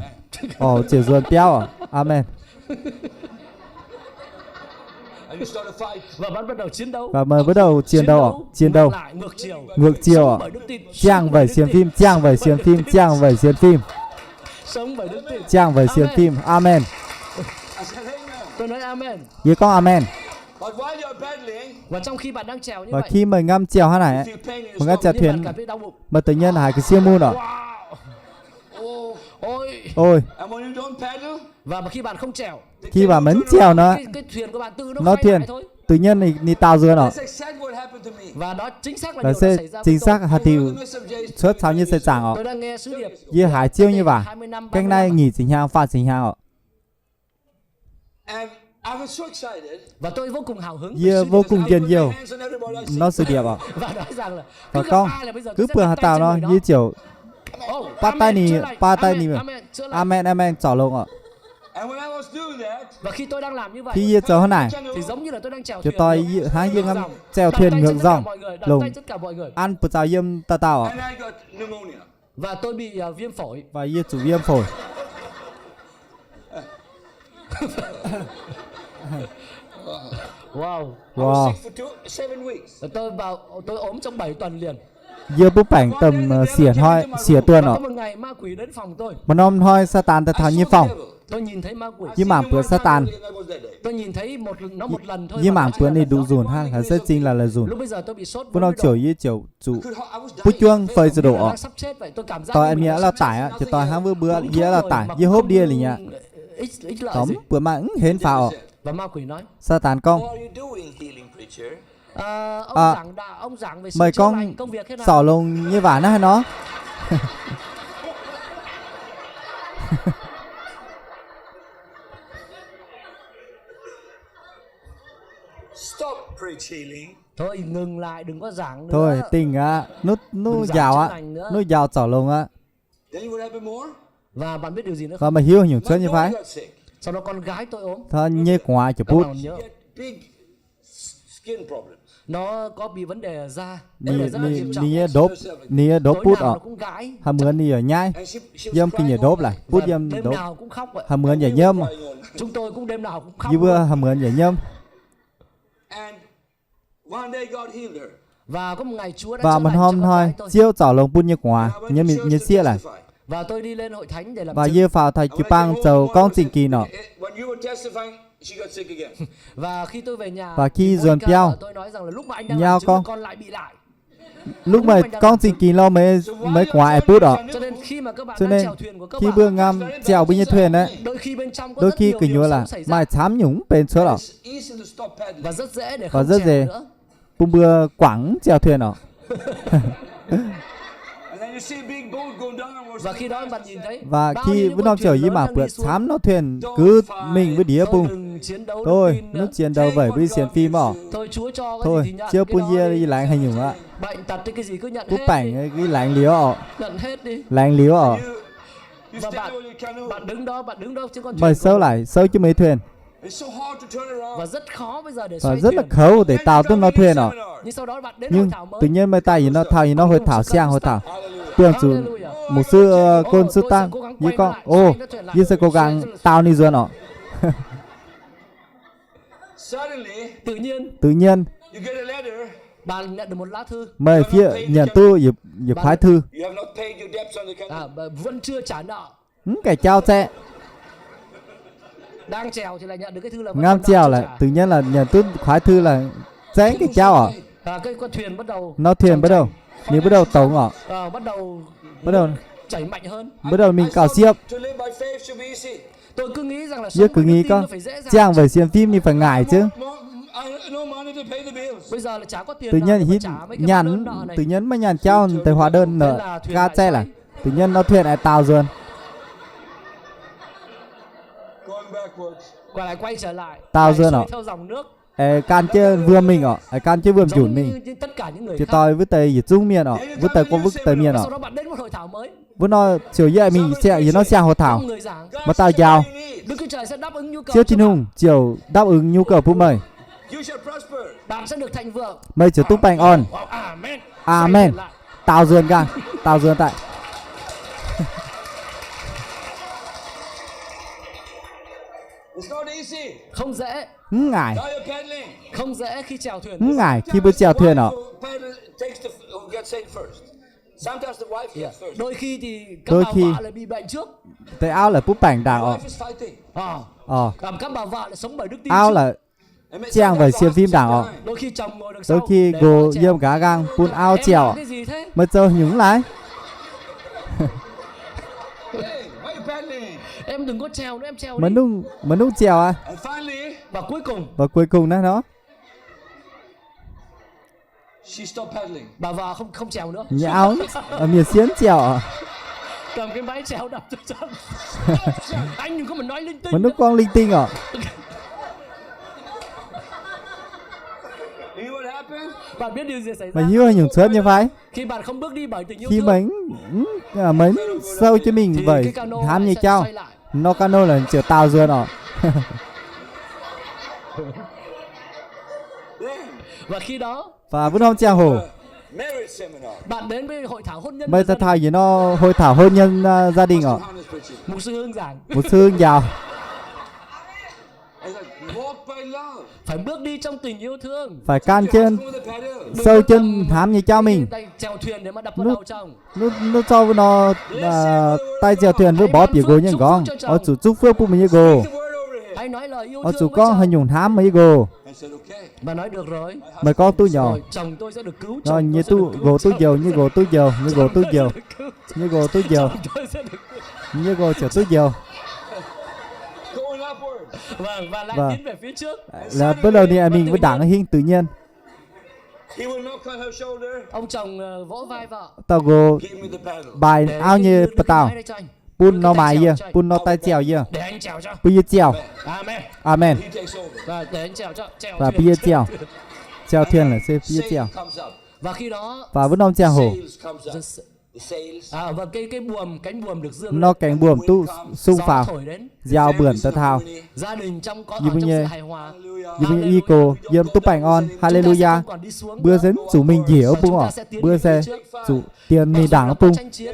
Chỉ ruột béo à. Amen. And you start a fight. Và bạn bắt đầu chiến đấu. Và mời bắt đầu chiến đấu. ngược lại, ngược chiều. Ngược chiều Sống à. bởi đức tin. Chàng với xiên phim, chàng với xiên phim, chàng với xiên phim, Sống bởi đức tin. chàng với xiên phim. Amen. I said amen. Tôi nói amen. Với con amen. But while you're battling, Và trong khi bạn đang trèo như Và vậy, khi mà ngâm chèo hát này you ấy, feel pain in your mà ngâm chèo stomach. nhưng bạn thuyền cảm thấy đau bụng. mà tự nhiên hai cái siêu môn đó. Wow. Ôi. And Ôi, when you don't paddle, Và khi bạn không trèo, khi bà mến chèo nó cái thuyền của bạn tự nó quay thuyền lại thôi. tự nhiên thì tao dưa nó. that's exactly what happened to me. Và đó chính xác là Và điều sẽ đã xảy ra chính với tôi. xác hạt tiêu suốt sao như sẽ chẳng ọ. Tôi đang nghe sứ điệp Như hải chiêu như vậy. 20 năm, Cách 30 này năm. nghỉ chính hang phạt chính hang ọ. And I was so excited. Và tôi vô cùng hào hứng. Như vô cùng I dần put my nhiều. hands on everybody I see. Nó sự điệp ọ. Và nói rằng là Và cứ gặp con ai là bây giờ cứ tôi sẽ vừa đặt hạt tay tàu trên nó người đó. như kiểu Oh, ba tay amen, nì chữa lành, ba tay nì amen, amen, chữa lành. amen amen trỏ lông ọ. And when I was doing that, Và khi tôi đang làm như vậy Khi giờ cháu này thì giống như là tôi đang chèo cho thuyền tôi ngược- hai ngược dương ngâm dòng. chèo Đặt thuyền tay ngược trên tất cả dòng mọi người, đặt lùng tay tất cả mọi người. ăn bữa chào yêm ta tao ọ. and I got pneumonia. Và tôi bị viêm phổi. Và yê chủ viêm phổi. Wow. I Wow. was sick for 7 weeks. Và tôi ốm trong 7 tuần liền. Dưa búp bảnh tầm xỉa tuần Và ọ. có một ngày ma quỷ đến phòng tôi. Mà nó thôi Satan ta thảo I như saw phòng. the devil. Tôi nhìn thấy ma quỷ. Như mảng bữa Satan. And that was that day. Tôi nhìn thấy một lần thôi. Như và mảng đó chính bữa là này lần đủ đó. dùn ha. Là rất chính là dùn. Lúc bây giờ tôi bị sốt Bữa nó 40 chiều độ. như chiều chủ I was bút dying. chuông phơi sơ Như đổ là ọ. đang sắp chết vậy. Tôi cảm giác Tòa như em mình nghĩa đang là sắp chết. tải á. Cho tòa hàng bữa bữa Uống nghĩa thuốc là rồi tải. mà Như hốp không đia lì nhá. ích lợi Tóm gì. bữa mà hến phào ọ. Và ma quỷ nói Satan con. What are you doing, healing preacher? ông giảng về sự Mời chữa con lành, công việc thế nào? sỏ lông như vả nó hay nó. Stop preach healing. Thôi ngừng lại, đừng có giảng nữa. Thôi tình á. Nút Đừng giảng giàu chữa á. lành nữa. Nút giàu sỏ lông á. Then you would happen more. Và bạn biết điều gì nữa Và không? mà hiếu nhiều chuyện My như daughter phải. got sick. Sau đó con gái tôi ốm. Thôi như quả chụp Các bút. bạn nhớ, She had big skin problems. nó có bị vấn đề da, Ni vấn đề rất là nghiêm trọng. ni đốp Tối bút nào ọ. nó cũng gãi. Hàm mướn ni ở nhai. And she was Dâm kinh crying nhờ all đốp night. lại. Bút Và dâm đêm đốp. nào cũng khóc vậy. Hàm mướn We giải were nhâm. crying all night. Chúng tôi cũng đêm nào cũng khóc. Như vừa hàm mướn giải nhâm. And one day God healed her. Và có một ngày Chúa đã Và chữa một lành cho hôm con thôi gái tôi. chiêu sỏ lông bút như quả. I went to church Như to xia lại. testify. Và tôi đi lên hội thánh để làm Và chứng. dưa vào thầy And chụp when I băng came dầu home, con one trình was- kỳ nọ. When you were testifying, she got sick again. Và khi tôi về nhà Và khi thì dồn Monica piao. vợ tôi nói rằng là lúc mà anh đang Nhau làm chứng con. con lại bị lại. Lúc mà con trình kỳ lo mới quả ai bút ọ. Cho nên khi mà các bạn Cho đang nên chèo thuyền của các khi bạn, vừa ngâm chèo bên như thuyền ấy. đôi khi bên trong có Đôi rất khi nhiều cứ điều nhớ là xấu xảy ra mai chám nhúng bên số đó. It's easy to stop paddling. và rất dễ để Và không rất chèo dễ. nữa. Bùm bừa quẳng chèo thuyền ọ. And then you see a big boat going down and we're Và still khi đó bạn fast. nhìn thấy Và bao khi nhiêu vẫn con non thuyền trời với lớn mà đang bữa đi xuống. chám nó thuyền cứ mình với đĩa Thôi bung. đừng chiến đấu Thôi đức tin nữa. nó chiến đấu vậy với xiên phim ọ. Thôi Chúa cho cái Thôi gì thì nhận chưa cái bún đó dê đi. đi lại hay nhung ạ. Bệnh tật cái gì cứ nhận Bút hết bảnh đi. cái lạnh liếu ọ. Nhận hết đi. Lạnh liếu ọ. You Và stand bạn on your canoe. bạn đứng đó trên con Mời thuyền sâu của- lại sâu cho mấy thuyền. It's so hard to turn around. và rất khó bây giờ để Và xoay rất là thuyền. khâu để tạo Then tức you nó come to thuyền ọ. seminar. Nhưng sau đó bạn đến Nhưng hội thảo mới. tự nhiên mới tay gì nó thảo gì nó hội thảo sang hội thảo. Hallelujah. Tưởng chủ một sư côn sư tăng như con ô như sẽ cố gắng tao đi duyên ọ. Suddenly, Tự nhiên you get a letter. bạn nhận được một lá thư Mời phía nhận tu dịp phái thư. You have not paid your debts on the canoe. vẫn chưa trả nợ, Cái trao xe đang chèo thì lại nhận được cái thư là vẫn ngam còn nợ treo chưa lại trả. tự nhiên là nhận tu khoái thư là dán cái trao ọ. Cái con thuyền bắt đầu Nó thuyền bắt đầu nếu bắt đầu tổng ọ. bắt đầu chảy mạnh hơn. Bắt đầu mình I cào thought xiếp. to live by faith should be easy. Tôi cứ nghĩ rằng là Chứ sống cứ bởi nghĩ đức tin con nó phải dễ dàng. trang về xem phim thì phải ngại chứ. No money to pay the bills. Bây giờ là chả có tiền Tự nào nhiên để mà hít trả mấy cái hóa đơn nhàn nợ này. tự nhiên mới nhàn trao tới hóa đơn Thế nợ là thuyền ca lại xe xoay. lại. Tự nhiên nó thuyền lại tàu dườn Going backwards. Quả lại quay trở lại. Tao lại dưa xuôi nào. theo dòng nước. can chơi vừa mình can chơi vừa giống chuẩn mình như tất cả những người chỉ khác. tôi với tay gì chung miền với tay con với tay miền Và sau đó bạn đến một hội thảo mới. với nó chiều dậy mình sẽ gì nó sang hội thảo Không người giảng, mà tao giàu Đức Chúa Trời sẽ đáp ứng nhu cầu chiều cho tin bạn. hùng chiều đáp ứng nhu cầu của mày You shall prosper. Bạn sẽ được thịnh vượng. mày chiều tung bành on Wow, amen. amen Xoay lại. tao dườn cả tao dườn tại It's not easy. Không dễ, ngài Now you're paddling. không dễ khi chèo thuyền. ngài khi bước chèo thuyền Wife who paddle takes the who gets saved first. Sometimes the wife gets first. Đôi khi thì các Đôi bà khi- vợ lại bị bệnh trước. tay áo là bút bành đàng Wife is fighting. Còn các bà vợ lại sống bởi đức tin áo trước. là And Trang sometimes về the xem husband phim đảng behind. Đôi khi chồng ngồi đằng sau. đôi khi để gồ vợ chèo. diêm cá gang bún áo Em chèo làm cái gì thế? mày chơi nhúng lại Hey, why you paddling? Em đừng có trèo nữa, em trèo mà đi. nung chèo à And finally, Và cuối cùng và cuối cùng nó she stopped paddling. bà vợ không trèo nữa. nhão ở miền xiến chèo Cầm cái máy trèo đập cho chân. Anh đừng có mà nói linh tinh. mà nung quang linh tinh You know what happened? Bạn biết điều gì xảy mà ra? hiếu nhung sớt như vậy Khi bạn không bước đi bởi tình yêu khi thương, mấy sâu cho mình thì vậy cái cano tham như sẽ cháu xoay lại. nó cano là chiều tàu dườn Then, Và khi đó và vẫn không chèo hồ marriage seminar. bạn đến với hội thảo hôn nhân. bây của giờ gia đình. thầy gì nó hội thảo hôn nhân gia đình Johannes preaching. Mục sư Hương giảng một sư giàu I said, walk by love. phải bước đi trong tình yêu thương. phải can Your trên husband with a paddle. Đừng sâu có chân cầm hám như cháu mình tay chèo thuyền để mà đập vào Lúc- đầu chồng. nó cho nó tay chèo thuyền với bó bị gồ nhân con ở chủ chúc phước của mình như gồ The word over here. Hãy nói lời yêu ở thương chủ với con chồng. hay nhung hám mấy gồ I said, okay. Bà nói được rồi. mày con tôi nhỏ Rồi chồng tôi sẽ được cứu. rồi chồng như tôi sẽ được tu cứu, gồ tôi chồng giàu như gồ tôi giàu như gồ tôi giàu sẽ được cứu, như gồ tôi giàu chồng tôi sẽ được cứu. như gồ chở tôi giàu Going upward. Vâng, và lại Vâng. tiến về phía trước. là bắt đầu thì mình với đảng hình tự nhiên He will knock on her shoulder. Ông chồng vỗ vai vợ. tao gồ Give me the paddle. bài Để ao cái- như đưa cái tao máy đây cho anh. pun Đưa nó cái tay mài chèo gì cho anh. pun nó tay chèo gì Để anh chèo cho. bây giờ chèo Amen. amen He takes over. Và để anh chèo cho. Chèo và thuyền. bây giờ chèo chèo thuyền là xe bây giờ chèo Sail comes up. Và khi đó và vẫn không chèo hồ Sails comes up. The sails. và cái buồm, cánh buồm được dương nó cánh buồm tu sung gió phào thổi đến. giao bươn tơ thao Gia đình trong có Như ở trong bây sự giờ- hài hòa. Hallelujah. như bây giờ yếm túc bảnh on hallelujah bữa dẫn chủ mình dỉa bung ọ bữa xe chủ tiền mình đảng bung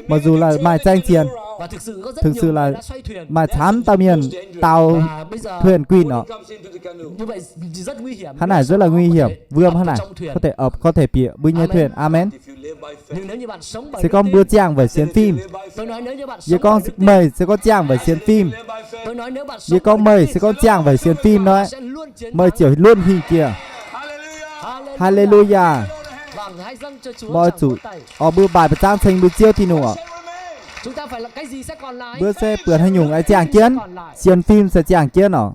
mặc dù là mài tranh chiến Và thực sự có rất thực nhiều sự người là đã xoay thuyền. mài thám tao miền tao Và bây giờ thuyền queen When ọ he comes into the canoe. như vậy rất nguy hiểm. hắn này rất là nguy hiểm vươn hắn này Trong thuyền. có thể ập có thể bịa bưng như thuyền amen If you live by faith. Nhưng nếu như bạn sống bởi sẽ đức con tin, bữa chàng về xem phim Live by tôi faith. nói nếu như bạn với sống con bởi đức tin, mời sẽ có chàng về xem phim Live by faith. tôi nói nếu bạn với sống con bởi mời đức sẽ tin, có chàng về xem phim đó bạn sẽ luôn chiến mời thắng. chiều luôn hình kia Hallelujah. hallelujah Vâng, hãy dâng cho Chúa mọi tràng chủ vỗ tay. ở bữa bài bữa trang thành bữa chiêu thì nụ ạ Say with me. Chúng ta phải là cái gì sẽ còn lại? bữa xe bữa hay nhung ai chàng chiến xem phim sẽ chàng chiến ọ